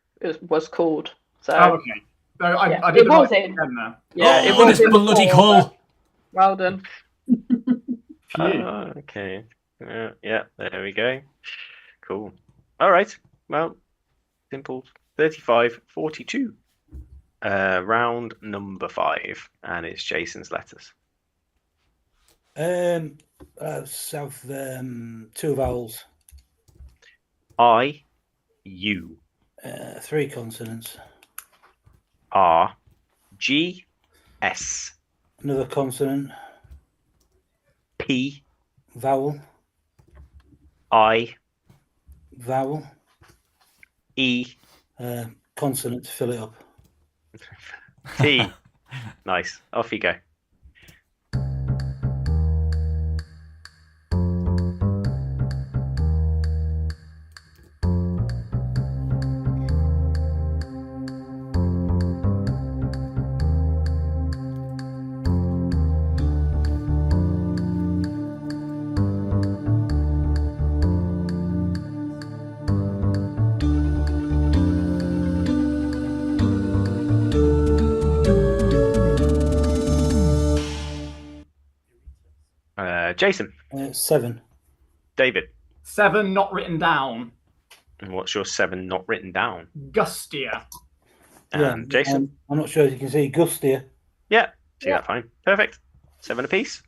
S9: was called. So
S5: okay. So I did
S9: it was in.
S5: There.
S9: Yeah,
S6: it was in bloody cool.
S9: Well done.
S1: Okay. Yeah, there we go. Cool. All right. Well, simple. 35-42. Round number 5, and it's Jason's letters.
S7: South 2 vowels.
S1: I, U.
S7: 3 consonants.
S1: R, G, S.
S7: Another consonant.
S1: P.
S7: Vowel.
S1: I.
S7: Vowel.
S1: E.
S7: Consonant to fill it up.
S1: T. Nice. Off you go. Jason.
S7: 7.
S1: David.
S5: 7 not written down.
S1: And what's your 7 not written down?
S5: Gustia.
S1: And Jason.
S7: I'm not sure if you can see Gustia.
S1: Yeah, see that fine. Perfect. 7 apiece.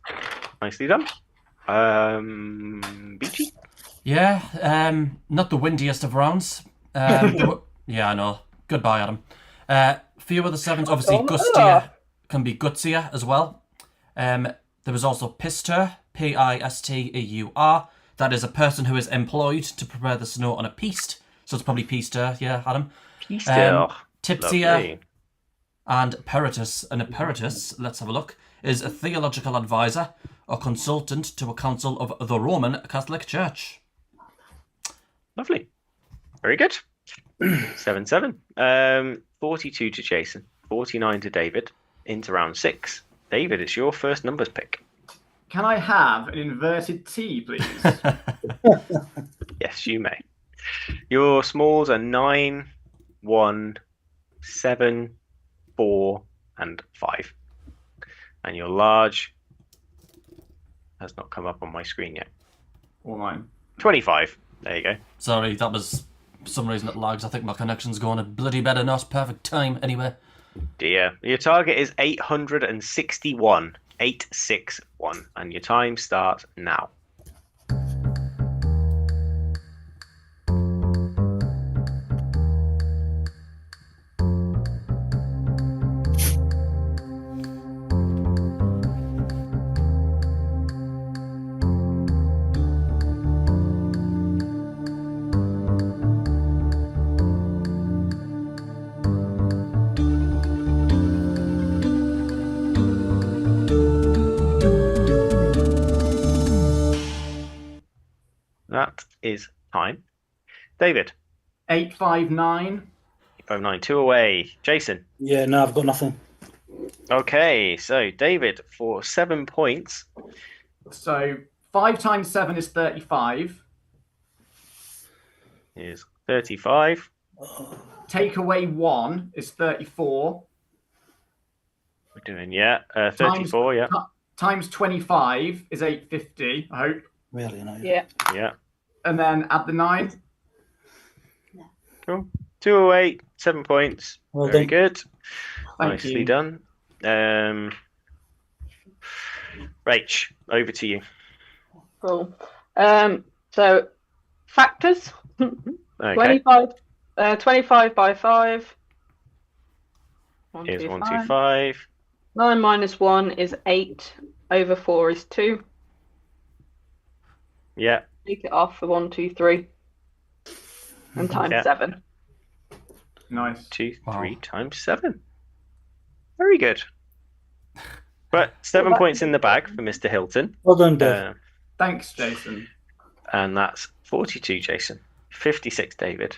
S1: Nicely done. Beachy.
S6: Yeah, not the windiest of rounds. Yeah, I know. Goodbye, Adam. Few of the sevens, obviously, gustier can be gutsier as well. There was also Pisteur, Pisteur. That is a person who is employed to prepare the snow on a piste. So it's probably Pisteur, yeah, Adam.
S1: Pisteur.
S6: Tipsier
S1: Lovely.
S6: and Peritus. And a Peritus, let's have a look, is a theological advisor or consultant to a council of the Roman Catholic Church.
S1: Lovely. Very good. 7-7. 42 to Jason. 49 to David. Into round 6. David, it's your first numbers pick.
S5: Can I have an inverted T, please?
S1: Yes, you may. Your smalls are 9, 1, 7, 4, and 5. And your large has not come up on my screen yet.
S5: Or mine.
S1: 25. There you go.
S6: Sorry, that was for some reason it lags. I think my connection's going a bloody better not. Perfect time, anyway.
S1: Dear. Your target is 861. 861. And your time starts now. That is time. David.
S5: 859.
S1: 859. 2 away. Jason.
S7: Yeah, no, I've got nothing.
S1: Okay, so David for 7 points.
S5: So 5 times 7 is 35.
S1: Is 35.
S5: Take away 1 is 34.
S1: We're doing, 34, yeah.
S5: Times 25 is 850, I hope.
S7: Really, no.
S9: Yeah.
S1: Yeah.
S5: And then add the 9.
S1: Cool. 208, 7 points.
S7: Well
S1: Very
S7: done.
S1: good.
S5: Thank
S1: Nicely
S5: you.
S1: done. Rach, over to you.
S9: Cool. So factors.
S1: Okay.
S9: 25 by 5.
S1: Here's 125.
S9: 9 minus 1 is 8. Over 4 is 2.
S1: Yeah.
S9: Take it off for 1, 2, 3. And times
S1: Yeah.
S9: 7.
S5: Nice.
S1: 2,
S6: Wow.
S1: 3 times 7. Very good. But 7 points in the bag for Mr. Hilton.
S7: Well done, Dave.
S5: Thanks, Jason.
S1: And that's 42, Jason. 56, David.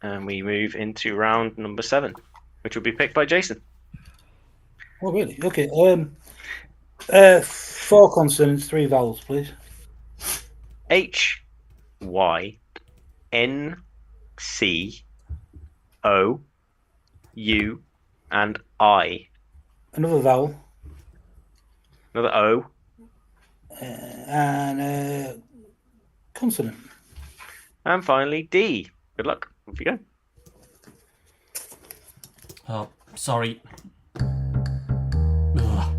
S1: And we move into round number 7, which will be picked by Jason.
S7: Oh, really? Okay. 4 consonants, 3 vowels, please.
S1: H, Y, N, C, O, U, and I.
S7: Another vowel.
S1: Another O.
S7: And consonant.
S1: And finally, D. Good luck. Off you go.
S6: Oh, sorry. Ugh.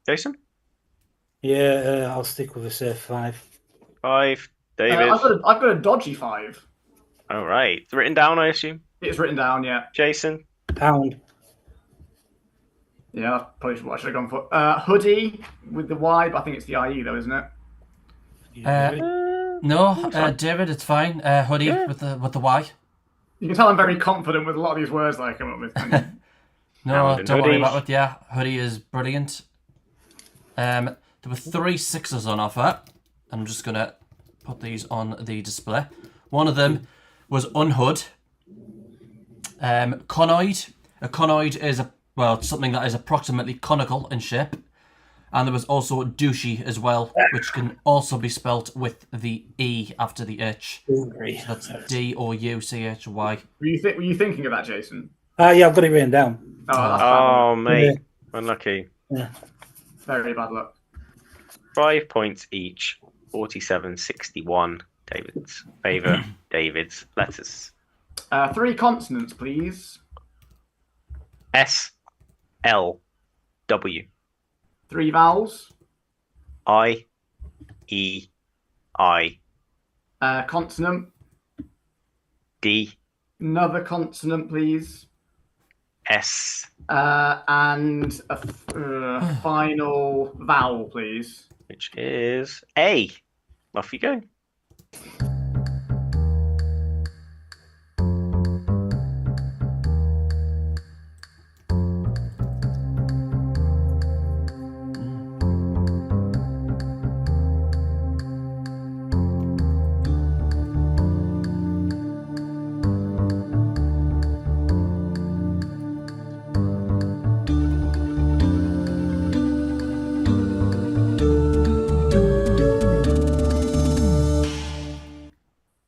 S1: Jason?
S7: Yeah, I'll stick with a safe 5.
S1: 5. David.
S5: I've got a dodgy 5.
S1: All right. It's written down, I assume.
S5: It's written down, yeah.
S1: Jason.
S7: Pound.
S5: Yeah, that's probably what I should have gone for. Hoodie with the Y, but I think it's the IE though, isn't it?
S6: No, David, it's fine. Hoodie with the Y.
S5: You can tell I'm very confident with a lot of these words that I come up with. can't you?
S6: No,
S1: And
S6: don't worry
S1: hoodie.
S6: about it. Yeah, hoodie is brilliant. There were 3 6s on offer. I'm just gonna put these on the display. One of them was unhood. Conoid. A conoid is something that is approximately conical in shape. And there was also douchey as well, which can also be spelt with the E after the H. So that's DOUCHY.
S5: Were you thinking of that, Jason?
S7: Yeah, I've got it written down.
S5: Oh, that's bad luck.
S1: Oh, mate. Unlucky.
S7: Yeah.
S5: Very bad luck.
S1: 5 points each. 47-61. David's favour. David's letters.
S5: 3 consonants, please.
S1: S, L, W.
S5: 3 vowels.
S1: I, E, I.
S5: Consonant.
S1: D,
S5: Another consonant, please.
S1: S.
S5: And a final vowel, please.
S1: Which is A. Off you go.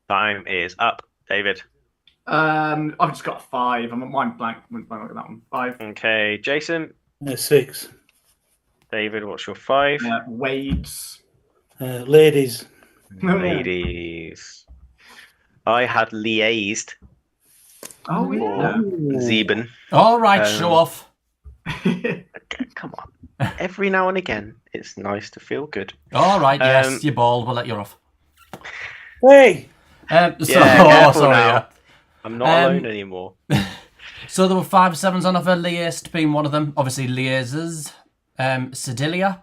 S1: Time is up, David.
S5: I've just got 5. I'm mine blank. Went blank at that one. 5.
S1: Okay, Jason.
S7: 6.
S1: David, what's your 5?
S5: Wades.
S7: Ladies.
S1: Ladies. I had liaised.
S5: Oh yeah.
S1: Zeben.
S6: All right, show off.
S1: Come on. Every now and again, it's nice to feel good.
S6: All right, yes, you're bald. We'll let you off.
S7: Hey.
S1: Careful now. I'm not alone anymore.
S6: So there were 5 sevens on offer, liaised being one of them. Obviously, liaises, Sedilia,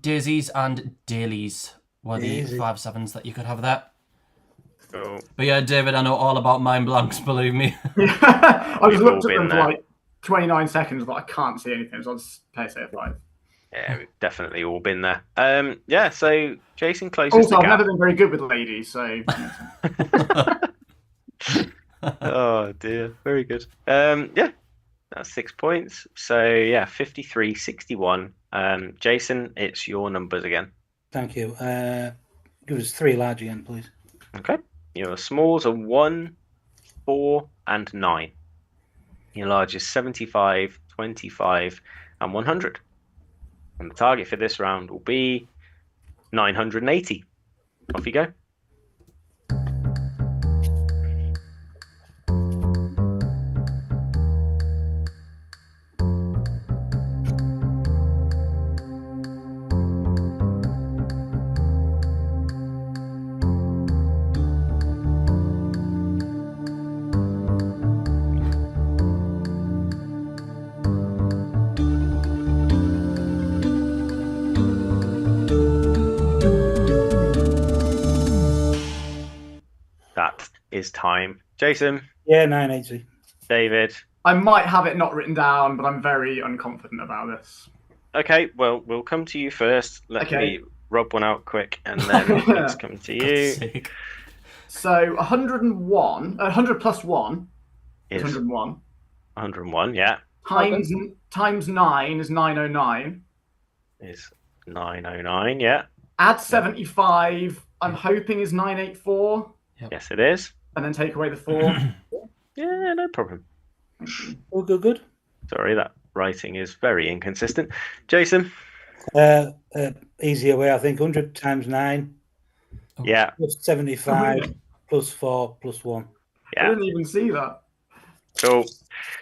S6: daisies, and dailies were the 5 sevens that you could have there.
S1: Cool.
S6: But yeah, David, I know all about mind blanks, believe me.
S5: I just looked at them for like 29 seconds, but I can't see anything, so I'll just say a 5.
S1: Yeah, we've definitely all been there. Yeah, so Jason closes
S5: also,
S1: the
S5: I've
S1: gap.
S5: never been very good with ladies, so...
S1: Oh, dear. Very good. Yeah, that's 6 points. So, yeah, 53-61. Jason, it's your numbers again.
S7: Thank you. Give us 3 large again, please.
S1: Okay. Your smalls are 1, 4, and 9. Your large is 75, 25, and 100. And the target for this round will be 980. Off you go. That is time. Jason.
S7: Yeah, 980.
S1: David.
S5: I might have it not written down, but I'm very unconfident about this.
S1: Okay, well, we'll come to you first. Let me rub one out quick, and then let's come to you.
S5: So 101, 100 plus 1 is 101.
S1: 101, yeah.
S5: Times 9 is 909.
S1: Is 909, yeah.
S5: Add 75, I'm hoping is 984.
S6: Yep.
S1: Yes, it is.
S5: And then take away the 4.
S1: Yeah, no problem.
S7: All good.
S1: Sorry, that writing is very inconsistent. Jason?
S7: Easier way, I think. 100 times 9.
S1: Yeah.
S7: Plus 75, plus 4, plus 1.
S1: Yeah.
S5: I didn't even see that.
S1: Cool.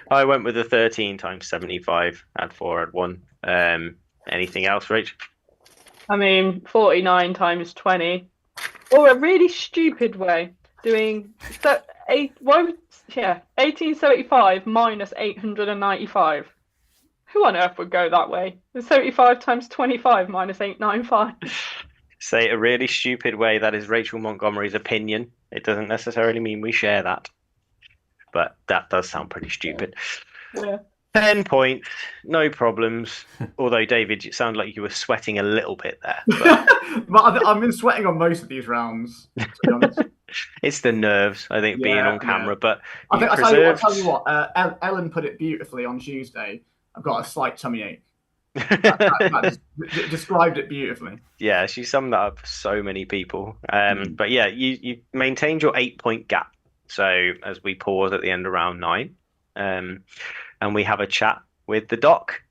S1: I went with the 13 times 75. Add 4, add 1. Anything else, Rach?
S9: I mean, 49 times 20. Or a really stupid way, doing 1875 minus 895. Who on earth would go that way? 75 times 25 minus 895.
S1: Say a really stupid way. That is Rachael Montgomery's opinion. It doesn't necessarily mean we share that. But that does sound pretty stupid.
S9: Yeah.
S1: 10 points, no problems. Although, David, it sounded like you were sweating a little bit there.
S5: But I've been sweating on most of these rounds, to be honest.
S1: It's the nerves, I think, being on camera. But
S5: I'll tell you what, Ellen put it beautifully on Tuesday. I've got a slight tummy ache. That described it beautifully.
S1: Yeah, she summed that up for so many people. But yeah, you maintained your 8 point gap. So as we pause at the end of round 9, and we have a chat with the doc.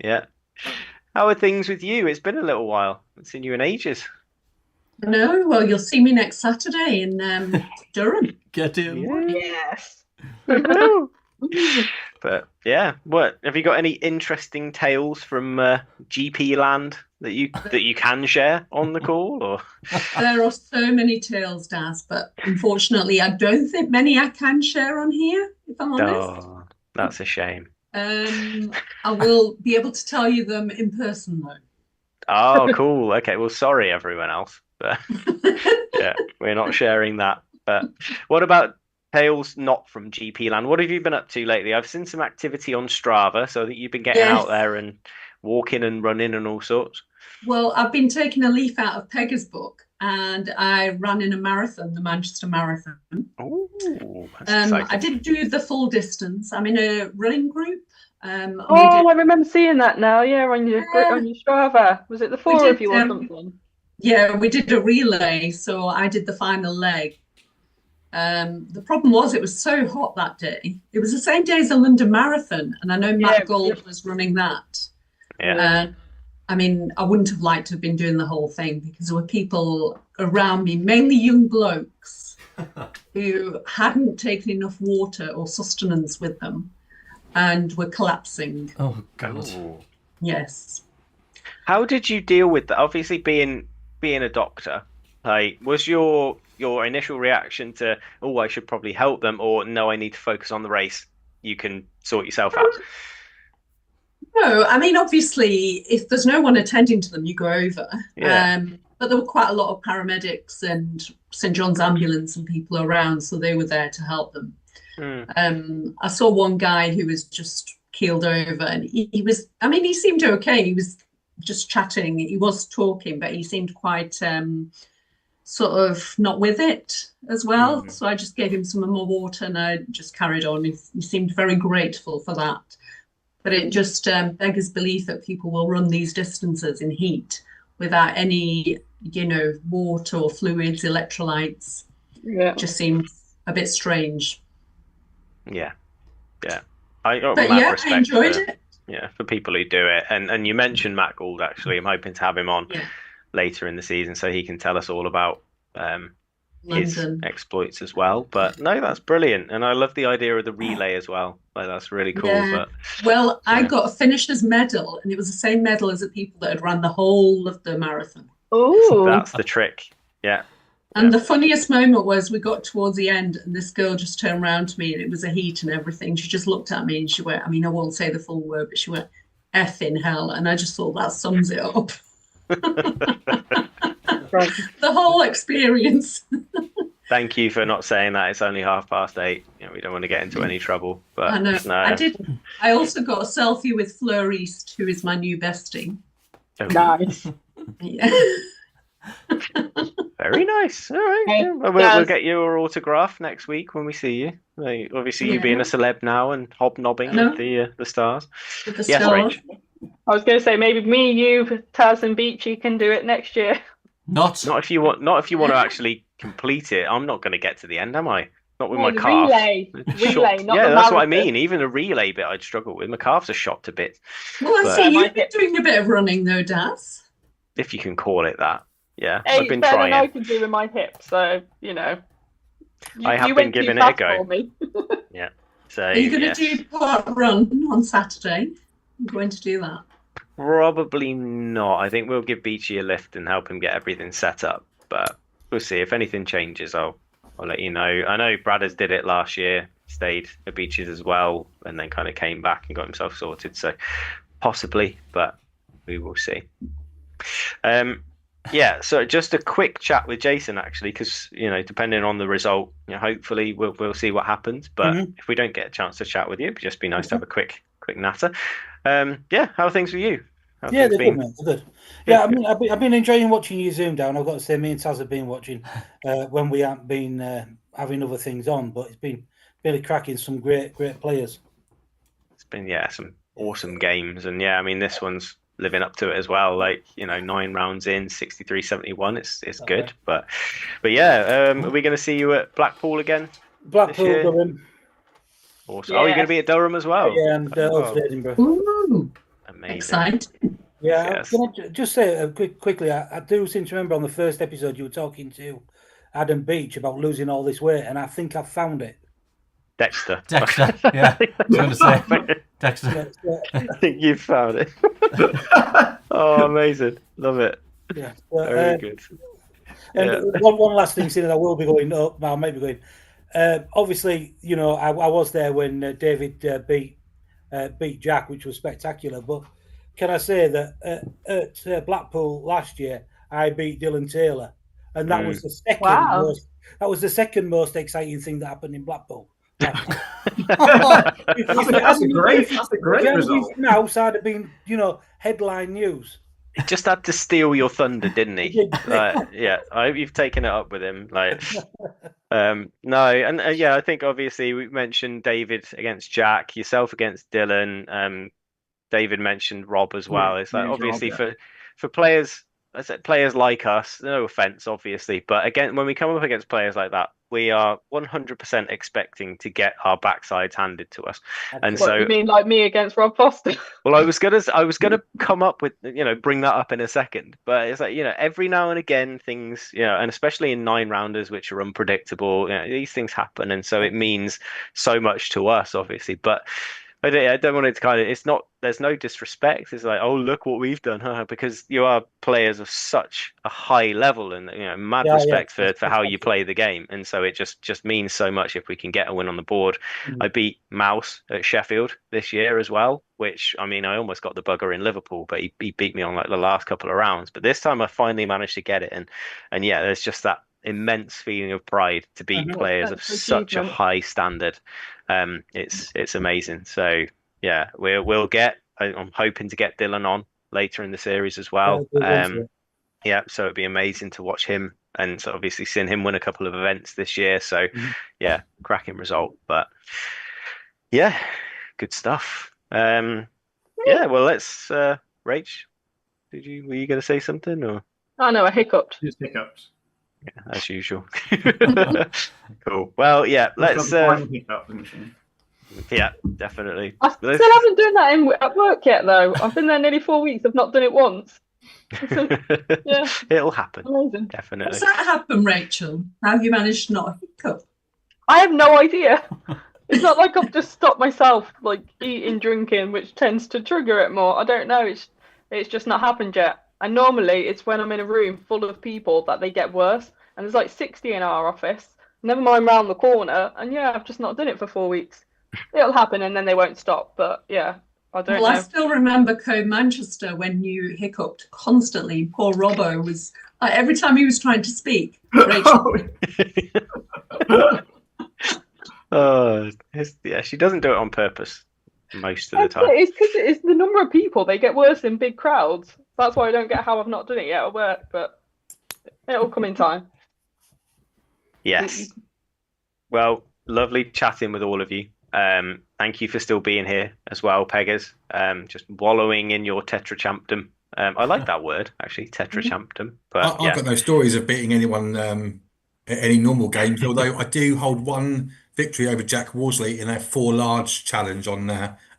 S1: Yeah. How are things with you? It's been a little while. I haven't seen you in ages.
S4: No, well, you'll see me next Saturday in Durham.
S6: Get in.
S9: Yes.
S1: But yeah, what have you got any interesting tales from GP land that you can share on the call? Or
S4: There are so many tales, Daz, but unfortunately, I don't think many I can share on here, if I'm honest.
S1: oh, that's a shame.
S4: I will be able to tell you them in person, though.
S1: Oh, cool. Okay, well, sorry everyone else, but yeah, we're not sharing that. But what about tales not from GP land? What have you been up to lately? I've seen some activity on Strava, so that you've been getting out there and walking and running and all sorts.
S4: Well, I've been taking a leaf out of Pegga's book, and I ran in a marathon, the Manchester Marathon.
S1: Oh, that's exciting.
S4: I did do the full distance. I'm in a running group. And
S9: I remember seeing that now. Yeah, on your Strava. Was it the 4 of you or something?
S4: Yeah, we did a relay, so I did the final leg. The problem was it was so hot that day. It was the same day as the London Marathon, and I know Matt Gold was running that.
S1: Yeah.
S4: I mean, I wouldn't have liked to have been doing the whole thing because there were people around me, mainly young blokes, who hadn't taken enough water or sustenance with them and were collapsing.
S6: Oh, God.
S1: Ooh.
S4: Yes.
S1: How did you deal with that? Obviously, being a doctor, like, was your initial reaction to, oh, I should probably help them, or no, I need to focus on the race? You can sort yourself out.
S4: No, I mean, obviously, if there's no one attending to them, you go over.
S1: Yeah.
S4: But there were quite a lot of paramedics and St. John's ambulance and people around, so they were there to help them. I saw one guy who was just keeled over, and he was, I mean, he seemed okay. He was just chatting. He was talking, but he seemed quite sort of not with it as well. So I just gave him some more water and I just carried on. He seemed very grateful for that. But it just beggars belief that people will run these distances in heat without any, water or fluids, electrolytes. Yeah. It just seems a bit strange.
S1: Yeah. I got
S4: but yeah, I enjoyed it.
S1: Yeah, for people who do it. And you mentioned Matt Gould, actually. I'm hoping to have him on later in the season so he can tell us all about his exploits as well. But no, that's brilliant. And I love the idea of the relay as well. Like, that's really cool.
S4: Yeah. Well, I got a finisher's medal, and it was the same medal as the people that had run the whole of the marathon.
S9: Oh,
S1: that's the trick. Yeah.
S4: And the funniest moment was we got towards the end and this girl just turned around to me, and it was a heat and everything. She just looked at me and she went, I mean, I won't say the full word, but she went, F in hell. And I just thought that sums it up. The whole experience.
S1: Thank you for not saying that. It's only 8:30. We don't want to get into any trouble. But
S4: I know.
S1: No.
S4: I also got a selfie with Fleur East, who is my new bestie.
S1: Oh.
S9: Nice.
S4: Yeah.
S1: Very nice. All right.
S9: Hey,
S1: we'll get your autograph next week when we see you. Like, obviously, you being a celeb now and hobnobbing with the stars.
S4: With the
S1: yes,
S4: stars.
S1: Rach.
S9: I was going to say maybe me, you, Taz, and Beachy can do it next year.
S6: Not
S1: if you want to actually complete it. I'm not going to get to the end, am I? Not with my
S9: the
S1: calf.
S9: Relay, not
S1: yeah,
S9: the
S1: that's
S9: marathon.
S1: what I mean. Even a relay bit, I'd struggle with. My calves are shot to bits.
S4: Well, I see you've been doing a bit of running, though, Daz.
S1: If you can call it that. Yeah,
S9: Hey,
S1: I've been
S9: better
S1: trying.
S9: than I can do with my hip, so
S1: I have been giving it a go.
S9: For me.
S1: Yeah. So
S4: Are you going to do part run on Saturday? I'm going to do that.
S1: Probably not. I think we'll give Beachy a lift and help him get everything set up. But we'll see. If anything changes, I'll let you know. I know Bradders did it last year, stayed at Beaches as well, and then kind of came back and got himself sorted. So possibly, but we will see. Yeah, so just a quick chat with Jason, actually, because depending on the result, hopefully we'll see what happens. But if we don't get a chance to chat with you, it'd just be nice to have a quick natter. Yeah, how are things with you?
S7: Yeah, they're good, mate. They're good. Yeah, I mean, I've been enjoying watching you Zoomdown. I've got to say, me and Taz have been watching when we haven't been having other things on, but it's been really cracking. Some great players.
S1: It's been some awesome games, and I mean, this one's living up to it as well. Like, 9 rounds in, 63-71. It's good. But yeah, are we going to see you at Blackpool again?
S7: Blackpool, Durham.
S1: Awesome. Oh, you're going to be at Durham as well?
S7: Yeah, and also Edinburgh.
S4: Ooh,
S1: amazing.
S4: Exciting.
S7: Yeah,
S1: Yes.
S7: can I just say quickly, I do seem to remember on the first episode you were talking to Adam Beach about losing all this weight, and I think I've found it.
S6: Dexter, yeah. I was going to say Dexter.
S1: I think you've found it. Oh, amazing. Love it.
S7: Yeah.
S1: Very good.
S7: And one last thing, seeing that I will be going up, I might be going. Obviously, I was there when David beat Jack, which was spectacular. But can I say that at Blackpool last year, I beat Dylan Taylor, and that was the second most. That was the second most exciting thing that happened in Blackpool.
S5: That's a great result.
S7: Now, I'd have been, headline news.
S1: He just had to steal your thunder, didn't he? Yeah, I hope you've taken it up with him. No, and I think obviously we mentioned David against Jack, yourself against Dylan. David mentioned Rob as well. It's like obviously for players, I said players like us. No offense, obviously, but again, when we come up against players like that, we are 100% expecting to get our backsides handed to us. And
S9: what, you mean like me against Rob Foster?
S1: Well, I was gonna come up with bring that up in a second, but it's like every now and again things and especially in 9-rounders which are unpredictable, these things happen, and so it means so much to us, obviously, but. I don't want it to kind of. There's no disrespect. It's like, oh, look what we've done, because you are players of such a high level, and mad respect for how you play the game, and so it just means so much if we can get a win on the board. I beat Mouse at Sheffield this year as well, which I almost got the bugger in Liverpool, but he beat me on like the last couple of rounds. But this time I finally managed to get it, and yeah, there's just that immense feeling of pride to beat players of such a high standard. It's amazing. So yeah, I'm hoping to get Dylan on later in the series as well. Yeah, so it'd be amazing to watch him, and so obviously seeing him win a couple of events this year. So yeah, cracking result. But yeah, good stuff. Yeah, well, let's Rach, were you going to say something, or?
S9: Oh no, I hiccuped.
S5: Just hiccups.
S1: Yeah, as usual. Cool. Well, yeah, let's. Yeah, definitely.
S9: I still haven't done that at work yet, though. I've been there nearly 4 weeks. I've not done it once. Yeah,
S1: it'll happen.
S9: Amazing.
S1: Definitely.
S4: Does that happen, Rachel? How have you managed to not hiccup?
S9: I have no idea. It's not like I've just stopped myself, like eating, drinking, which tends to trigger it more. I don't know. It's just not happened yet. And normally it's when I'm in a room full of people that they get worse. And there's like 60 in our office. Never mind round the corner. And yeah, I've just not done it for 4 weeks. It'll happen and then they won't stop. But yeah, I don't know.
S4: I still remember Manchester when you hiccuped constantly. Poor Robbo was every time he was trying to speak. Rachel.
S1: Yeah, she doesn't do it on purpose most of the time.
S9: It's because it's the number of people. They get worse in big crowds. That's why I don't get how I've not done it yet at work, but it'll come in time.
S1: Yes. Well, lovely chatting with all of you. Thank you for still being here as well, Peggers. Just wallowing in your tetrachampdom. I like that word, actually, tetrachampdom. But
S3: I've got no stories of beating anyone at any normal games, although I do hold one victory over Jack Worsley in a 4 large challenge on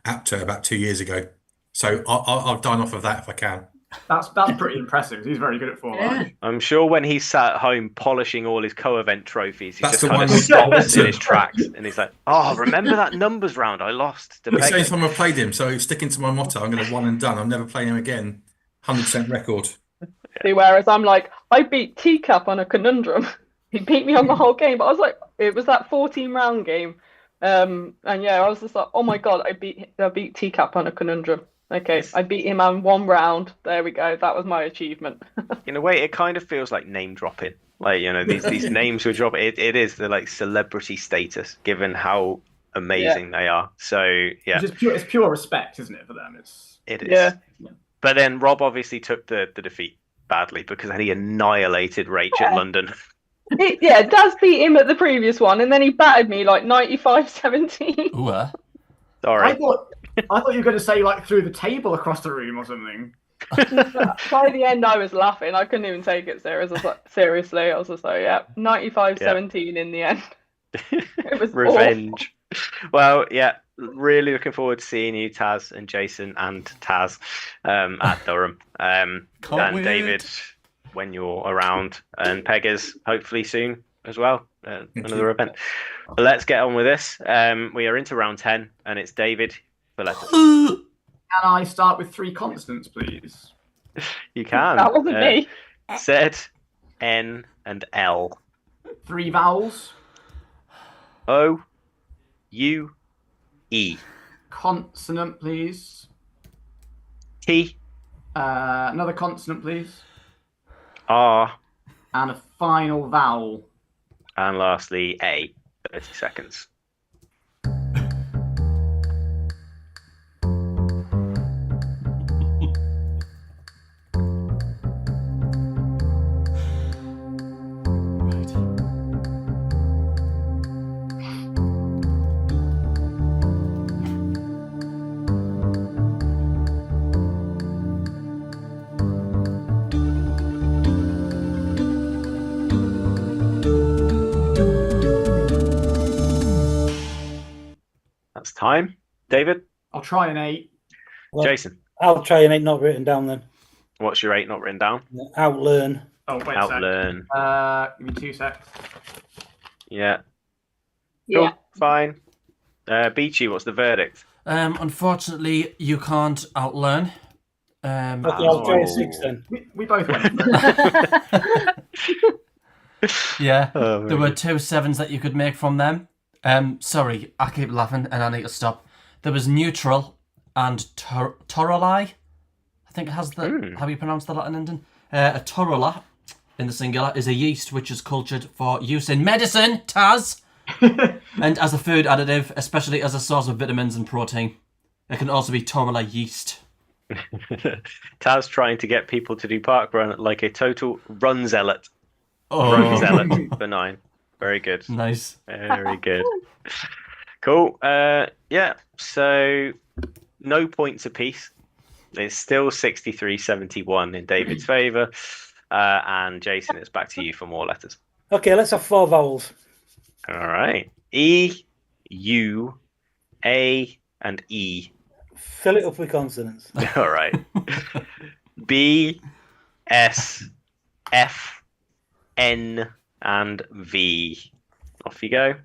S3: APTA about 2 years ago. So I'll dine off of that if I can.
S5: That's pretty impressive. He's very good at 4 large.
S1: I'm sure when he's sat at home polishing all his co-event trophies, he just kind of stops in his tracks and he's like, "Oh, remember that numbers round I lost to
S3: It's the only time I've played him, so sticking to my motto, I'm going to one and done. I'm never playing him again. 100% record.
S9: See, whereas I'm like, I beat Teacup on a conundrum. He beat me on the whole game, but I was like, it was that 14-round game. And yeah, I was just like, oh my God, I beat Teacup on a conundrum. Okay, I beat him on 1 round. There we go. That was my achievement.
S1: In a way, it kind of feels like name dropping. Like, these names we drop. It is the like celebrity status, given how amazing they are. So yeah,
S5: it's pure respect, isn't it, for them?
S1: It is. Yeah. But then Rob obviously took the defeat badly because he annihilated Rach at London.
S9: Daz beat him at the previous one, and then he battered me like 95-17.
S6: Ooh,
S1: Sorry.
S5: I thought you were going to say like through the table across the room or something.
S9: By the end, I was laughing. I couldn't even take it seriously. I was just like, yeah, 95-17 in the end. It was
S1: Revenge. Well, yeah, really looking forward to seeing you, Taz and Jason and Taz, at Durham. And
S6: wait.
S1: David, when you're around, and Peggers, hopefully soon as well. Another event. But let's get on with this. We are into round 10, and it's David for letters.
S5: Can I start with 3 consonants, please?
S1: You can.
S9: That wasn't me.
S1: Z, N, and L.
S5: 3 vowels.
S1: O, U, E.
S5: Consonant, please.
S1: T,
S5: Another consonant, please.
S1: R,
S5: And a final vowel.
S1: and lastly A. 30 seconds. That's time. David?
S5: I'll try an 8.
S7: Well,
S1: Jason?
S7: I'll try and ain't not written down then.
S1: What's your 8 not written down?
S7: Outlearn.
S5: Oh, wait a sec.
S1: Outlearn.
S5: Give me 2 secs.
S1: Yeah.
S9: Yeah.
S1: Cool. Fine. Beachy, what's the verdict?
S6: Unfortunately, you can't outlearn.
S7: Okay, I'll try a 6 then.
S5: We both went.
S6: Yeah,
S1: Oh,
S6: there were 2 7s that you could make from them. Sorry, I keep laughing and I need to stop. There was neutral and toruli. I think it has the how you pronounce the Latin ending. A torula in the singular is a yeast which is cultured for use in medicine, Taz, and as a food additive, especially as a source of vitamins and protein. It can also be torula yeast.
S1: Taz trying to get people to do parkrun like a total run zealot.
S6: Oh,
S1: Run zealot for 9. Very good.
S6: Nice.
S1: Very good. Cool. Yeah, so no points apiece. It's still 63-71 in David's favour. And Jason, it's back to you for more letters.
S7: Okay, let's have 4 vowels.
S1: All right. E, U, A, and E.
S7: Fill it up with consonants.
S1: All right. B, S, F, N, and V. Off you go.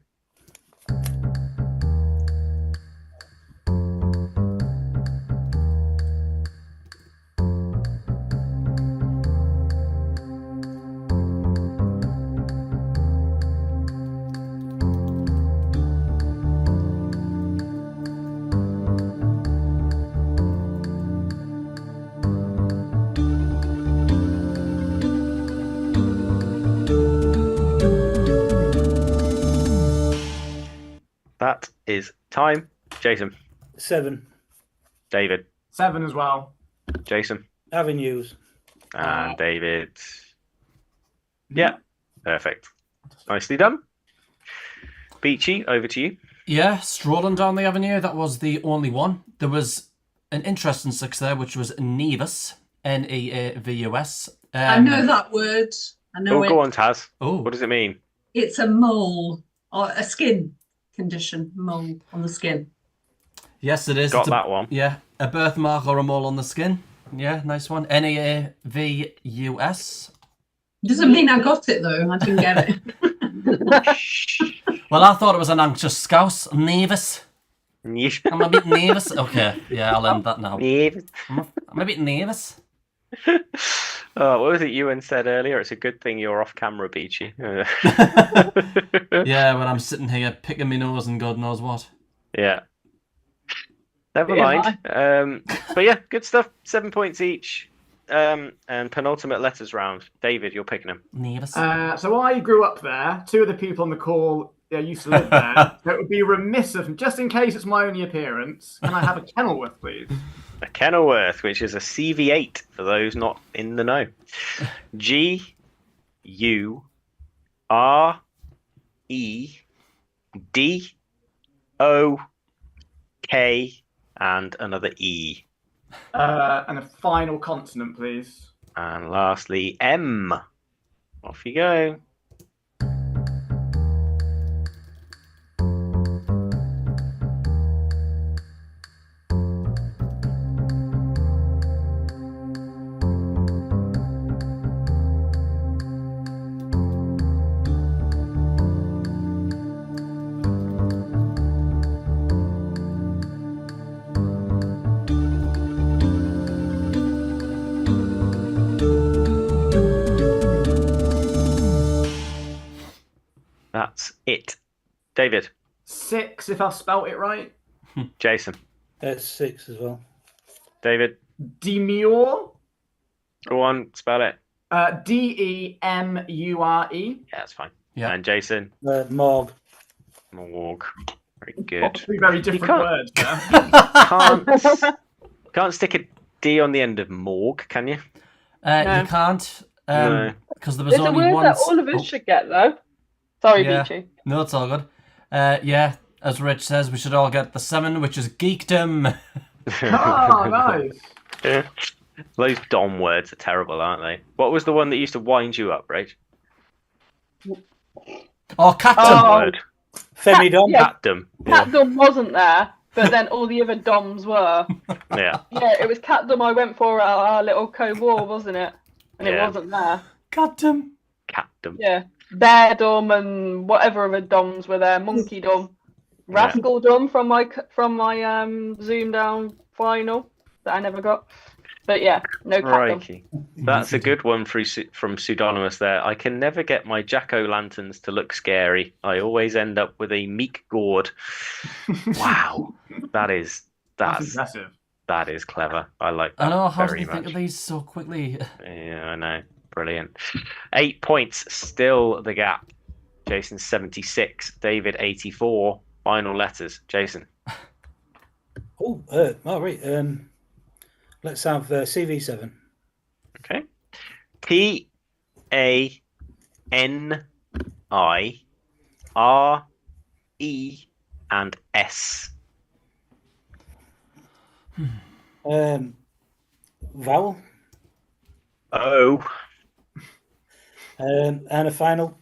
S1: That is time. Jason.
S7: 7.
S1: David.
S5: 7 as well.
S1: Jason.
S7: Avenues.
S1: And David. Yeah. Perfect. Nicely done. Beachy, over to you.
S6: Yeah, strolling down the avenue, that was the only one. There was an interesting 6 there, which was Neavus. Neavus.
S4: I know that word. I know
S1: Oh,
S4: it.
S1: go on, Taz.
S6: Oh,
S1: What does it mean?
S4: It's a mole or a skin condition, mole on the skin.
S6: yes, it is.
S1: Got
S6: It's
S1: that one.
S6: Yeah, a birthmark or a mole on the skin. Yeah, nice one. Neavus.
S4: Doesn't mean I got it though. I didn't get it.
S6: Well, I thought it was an anxious scouse. Nevis.
S1: Yeesh.
S6: I'm a bit nervous. Okay, yeah, I'll end that now.
S1: Yeesh.
S6: I'm a bit nervous.
S1: Oh, what was it Ewan said earlier? It's a good thing you're off camera, Beachy.
S6: Yeah, when I'm sitting here picking my nose and God knows what.
S1: Yeah. Never
S9: Yeah,
S1: mind. But yeah, good stuff. 7 points each. And penultimate letters round. David, you're picking them.
S6: Nervous.
S5: So I grew up there. 2 of the people on the call used to live there. So it would be remiss of, just in case it's my only appearance, can I have a Kenilworth, please?
S1: A Kenilworth, which is a CV8 for those not in the know. G U R E D O K and another E.
S5: And a final consonant, please.
S1: And lastly, M. Off you go. That's it. David.
S5: 6, if I've spelt it right.
S1: Jason.
S7: That's 6 as well.
S1: David.
S5: Demure.
S1: Go on, spell it.
S5: Demure.
S1: Yeah, that's fine.
S6: Yeah.
S1: And Jason.
S7: Morg.
S1: Morg. Very good.
S5: Three very different words.
S1: Can't stick a D on the end of morgue, can you?
S6: You can't.
S1: No.
S6: Because there was
S9: There's a
S6: only
S9: word
S6: one.
S9: that all of us should get, though. Sorry, Beachy.
S6: No, it's all good. Yeah, as Rich says, we should all get the 7, which is geekdom.
S5: Oh, nice.
S1: Yeah. Those dom words are terrible, aren't they? What was the one that used to wind you up, Rach?
S6: Oh, captain.
S1: Word.
S7: Femidom.
S9: Yeah.
S1: Catdom.
S9: Catdom wasn't there, but then all the other doms were.
S1: Yeah.
S9: Yeah, it was Catdom I went for at our little co-war, wasn't it? And it
S1: Yeah.
S9: wasn't there.
S6: Captain.
S1: Catdom.
S9: Yeah. Bear Dom and whatever other doms were there. Monkey Dom.
S1: Yeah.
S9: Rascal Dom from my Zoomdown final that I never got. But yeah, no Catdom.
S1: Crikey. That's a good one from Pseudonymous there. I can never get my jack-o'-lanterns to look scary. I always end up with a meek gourd. Wow. That's
S5: impressive.
S1: That is clever. I like that
S6: I know, how did
S1: very
S6: you think
S1: much.
S6: of these so quickly?
S1: Yeah, I know. Brilliant. 8 points, still the gap. Jason 76, David 84. Final letters. Jason.
S7: Oh, all right. Let's have CV7.
S1: Okay. P-A-N-I-R-E and S.
S7: Vowel.
S1: O.
S7: And a final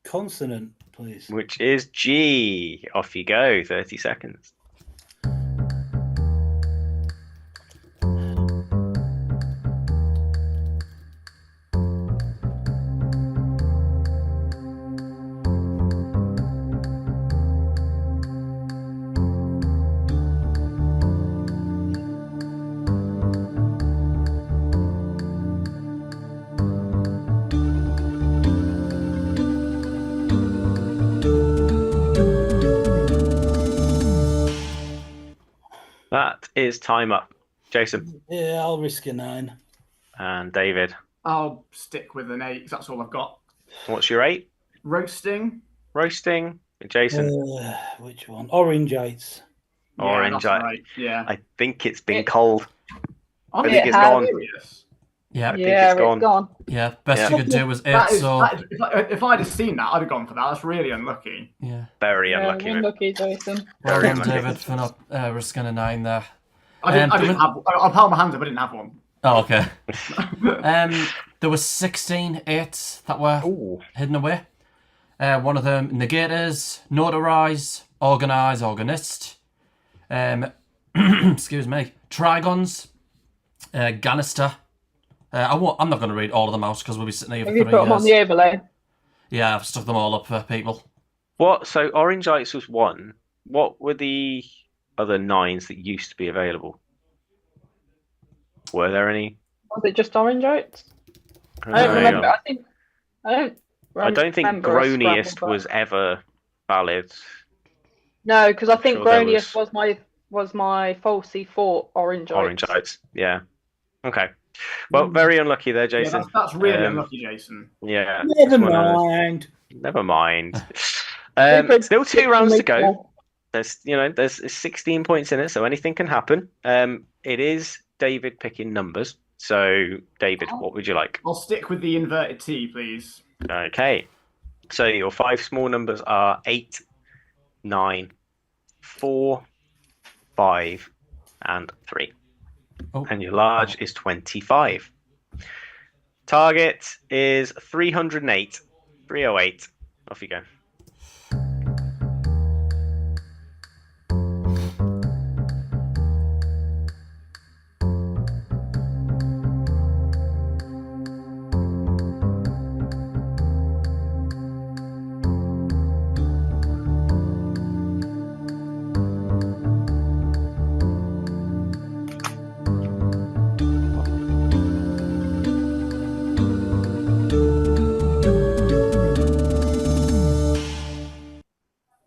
S7: consonant, please.
S1: Which is G. Off you go. 30 seconds. That is time up. Jason.
S7: Yeah, I'll risk a 9.
S1: And David.
S5: I'll stick with an 8 because that's all I've got.
S1: What's your 8?
S5: Roasting.
S1: Roasting. Jason.
S7: Which one? Orangites.
S1: Orange.
S5: Yeah, that's right. Yeah.
S1: I think it's been cold.
S5: I
S1: think it's gone.
S6: Yeah.
S1: I think it's gone.
S6: Yeah, best
S1: Yeah.
S6: you could do was 8, so...
S5: If I'd have seen that, I'd have gone for that. That's really unlucky.
S6: Yeah.
S1: Very unlucky. mate.
S9: Unlucky, Jason.
S6: Well
S1: Very
S6: done,
S1: unlucky.
S6: David, for not risking a 9 there.
S5: I didn't have. I'll pile my hands up. I didn't have one.
S6: Oh, okay. There was 16 8s that were hidden away. One of them, negators, notarize, organize, organist. Excuse me. Trigons, Ganister. I'm not going to read all of them out because we'll be sitting here for
S9: Have you
S6: 3
S9: put them on
S6: years.
S9: the overlay?
S6: Yeah, I've stuck them all up for people.
S1: What? So Orangites was 1. What were the other 9s that used to be available? Were there any?
S9: Was it just Orangites? I don't remember. I don't
S1: think
S9: remember a
S1: Groniest
S9: Scrabble,
S1: was ever valid.
S9: No, because I think
S1: Sure there
S9: Groniest was my falsy fort Orangites.
S1: Orangites. Yeah. Okay. Well, very unlucky there, Jason.
S5: Yeah, that's really unlucky, Jason.
S1: Yeah.
S7: Never mind.
S1: Never mind. Still 2 rounds to go. There's 16 points in it, so anything can happen. It is David picking numbers. So, David, what would you like?
S5: I'll stick with the inverted T, please.
S1: Okay. So your 5 small numbers are 8, 9, 4, 5, and 3. And your large is 25. Target is 308. 308. Off you go.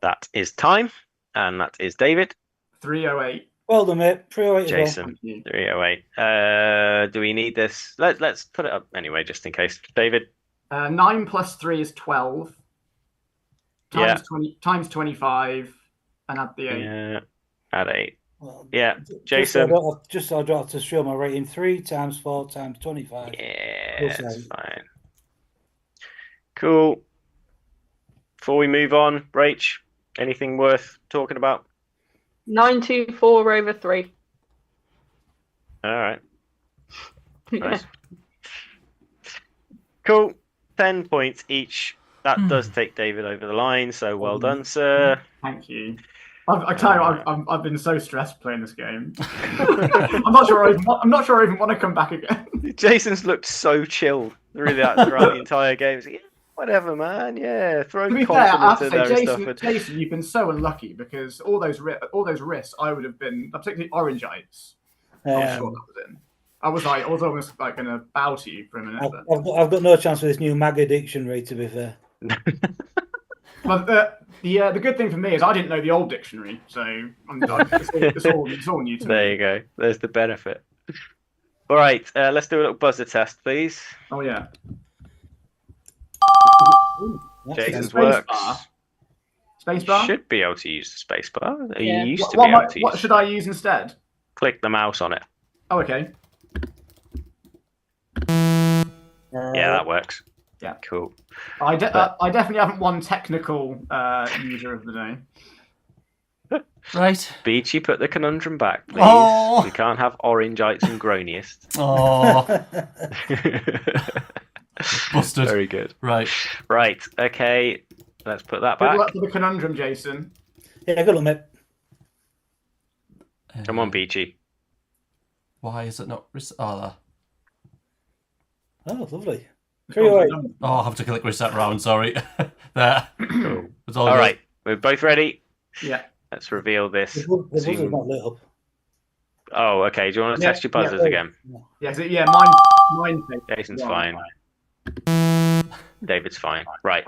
S1: That is time, and that is David.
S5: 308.
S7: Well done, mate. 308 as well.
S1: Jason. 308. Do we need this? Let's put it up anyway, just in case. David.
S5: 9 plus 3 is 12. Times 20 times 25, and add the 8.
S1: Yeah. Add 8.
S7: Well,
S1: Yeah. Jason.
S7: Just so I don't have to show my rating. 3 times 4 times 25.
S1: Yeah,
S7: Plus
S1: that's
S7: 8.
S1: fine. Cool. Before we move on, Rach, anything worth talking about?
S9: 924 over 3.
S1: All right. Nice. Cool. 10 points each. That does take David over the line, so well done, sir.
S5: Thank you. I tell you, I've been so stressed playing this game. I'm not sure I even want to come back again.
S1: Jason's looked so chilled throughout the entire game. He's like, yeah, whatever, man. Yeah, throw
S5: To be fair, I have
S1: confidence
S5: to
S1: in
S5: say,
S1: there and stuff.
S5: Jason, you've been so unlucky because all those risks, I would have been, particularly orange-ites. I was sure that was in. I was almost like going to bow to you for a minute.
S7: I've got no chance with this new MAGA dictionary, to be fair.
S5: But the good thing for me is I didn't know the old dictionary, so it's all new to me.
S1: There you go. There's the benefit. All right, let's do a little buzzer test, please.
S5: Oh yeah.
S1: Jason's works.
S5: Spacebar?
S1: Should be able to use the spacebar.
S9: Yeah.
S1: You used to be able to use.
S5: What should I use instead?
S1: Click the mouse on it.
S5: Oh, okay.
S1: Yeah, that works.
S5: Yeah.
S1: Cool.
S5: I definitely haven't won technical user of the day.
S6: Right.
S1: Beachy, put the conundrum back, please.
S6: Oh.
S1: We can't have orange-ites and groniists.
S6: Oh. Busted.
S1: Very good.
S6: Right.
S1: Right. Okay. Let's put that
S5: Good
S1: back.
S5: luck for the conundrum, Jason.
S7: Yeah, good luck, mate.
S1: Come on, Beachy.
S6: Why is it not? Oh, there.
S7: Oh, lovely. 308.
S6: Oh, I'll have to click reset round. Sorry. There.
S1: Cool.
S6: It's
S1: All
S6: good.
S1: right. We're both ready.
S5: Yeah.
S1: Let's reveal this.
S7: The buzzer's not lit up.
S1: Oh, okay. Do you want to test your buzzers again?
S5: Yeah, mine.
S1: Jason's fine. David's fine. Right.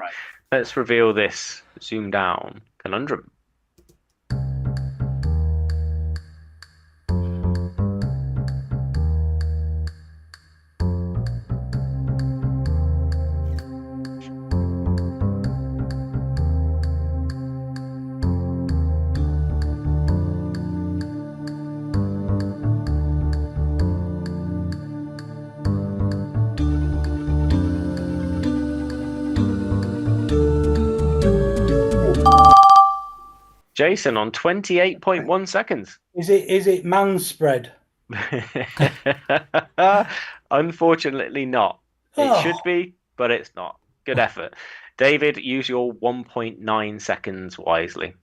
S1: Let's reveal this Zoomdown conundrum. Jason on 28.1 seconds.
S7: Is it man spread?
S1: Unfortunately not. It
S7: Oh.
S1: should be, but it's not. Good effort. David, use your 1.9 seconds wisely.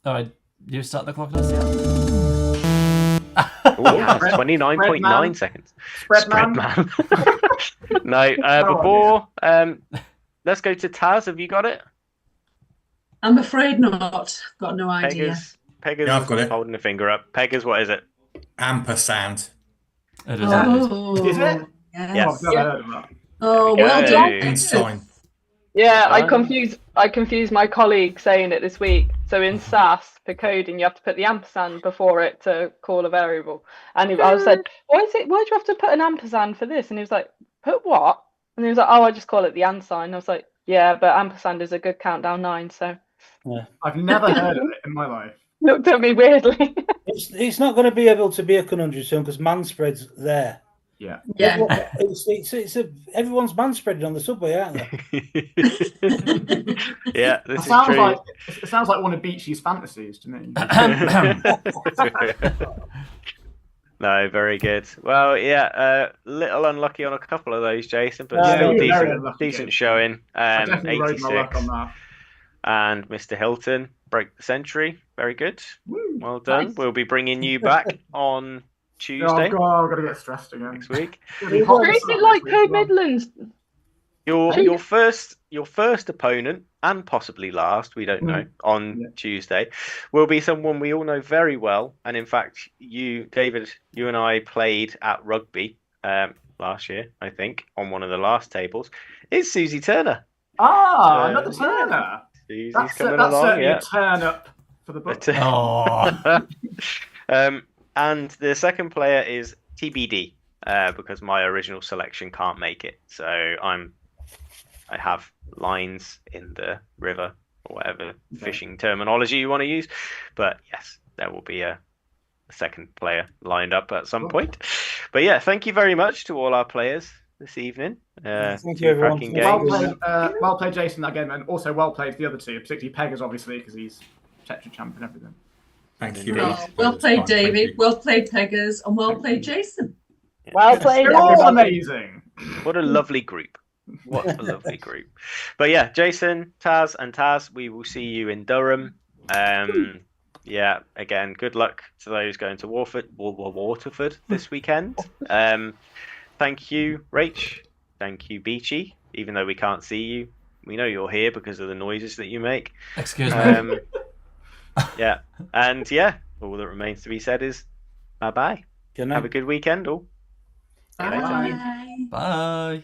S6: All right. You start the clock, does yeah?
S1: Ooh, that's 29.9 seconds.
S5: Spread man.
S1: No, before, let's go to Taz. Have you got it?
S4: I'm afraid not. Got no idea.
S1: Peggers
S3: Yeah, I've got it.
S1: holding a finger up. Peggers, what is it?
S3: Ampersand.
S6: It is.
S4: Oh,
S5: Is it?
S1: Yes.
S5: Oh, I've never heard of that.
S4: Oh,
S1: There
S4: well
S1: we
S4: done.
S1: go.
S3: And sign.
S9: Yeah, I
S1: Ah.
S9: confused my colleague saying it this week. So in SAS for coding, you have to put the ampersand before it to call a variable. And I said, why do you have to put an ampersand for this? And he was like, put what? And he was like, oh, I just call it the and sign. I was like, yeah, but ampersand is a good countdown 9. So
S5: I've never heard of it in my life.
S9: looked at me weirdly.
S7: It's not going to be able to be a conundrum soon because man spread's there.
S5: Yeah.
S4: Yeah.
S7: Everyone's man spreading on the subway, aren't they?
S1: Yeah, this
S5: It
S1: is
S5: sounds
S1: true.
S5: like it sounds like one of Beachy's fantasies to me.
S1: No, very good. Well, yeah, little unlucky on a couple of those, Jason, but
S7: Yeah,
S1: still
S5: you were very
S1: decent,
S5: unlucky,
S1: decent
S5: Jason.
S1: showing.
S5: I definitely rode my luck
S1: 86.
S5: on that.
S1: And Mr. Hilton broke the century. Very good.
S5: Woo,
S1: Well done.
S5: nice.
S1: We'll be bringing you back on
S5: Oh
S1: Tuesday
S5: God, I've got to get stressed again.
S1: next week.
S5: It'll be hot
S9: Treat
S5: this
S9: it
S5: summer
S9: like
S5: next week as well.
S9: co-Midlands.
S1: Your first opponent, and possibly last, we don't know, on
S5: Yeah.
S1: Tuesday, will be someone we all know very well. And in fact, you, David, you and I played at rugby last year, I think, on one of the last tables. It's Susie Turner.
S5: Another
S1: yeah.
S5: Turner.
S1: Susie's
S5: That's
S1: coming
S5: that's
S1: along,
S5: certainly
S1: yeah.
S5: a turn up for the book.
S6: Oh,
S1: And the second player is TBD, because my original selection can't make it. So I have lines in the river, or whatever fishing terminology you want to use. But yes, there will be a second player lined up at some point. But yeah, thank you very much to all our players this evening.
S7: Thank you,
S1: Two
S7: everyone.
S1: cracking
S5: Well
S1: games.
S5: played, well played, Jason, that game, and also well played the other two, particularly Peggers, obviously, because he's tetrachamp and everything.
S3: Thank you.
S1: Indeed.
S4: Oh, well played, David. Well played, Peggers, and well played, Jason.
S9: Well played,
S5: They're all
S9: everybody.
S5: amazing.
S1: What a lovely group. What a lovely group. But yeah, Jason, Taz, and Taz, we will see you in Durham. Yeah, again, good luck to those going to Waterford this weekend. Thank you, Rach. Thank you, Beachy. Even though we can't see you, we know you're here because of the noises that you make.
S6: excuse me.
S1: Yeah, and yeah, all that remains to be said is bye-bye.
S7: Good night.
S1: Have a good weekend, all. See you later.
S4: Bye.
S6: Bye.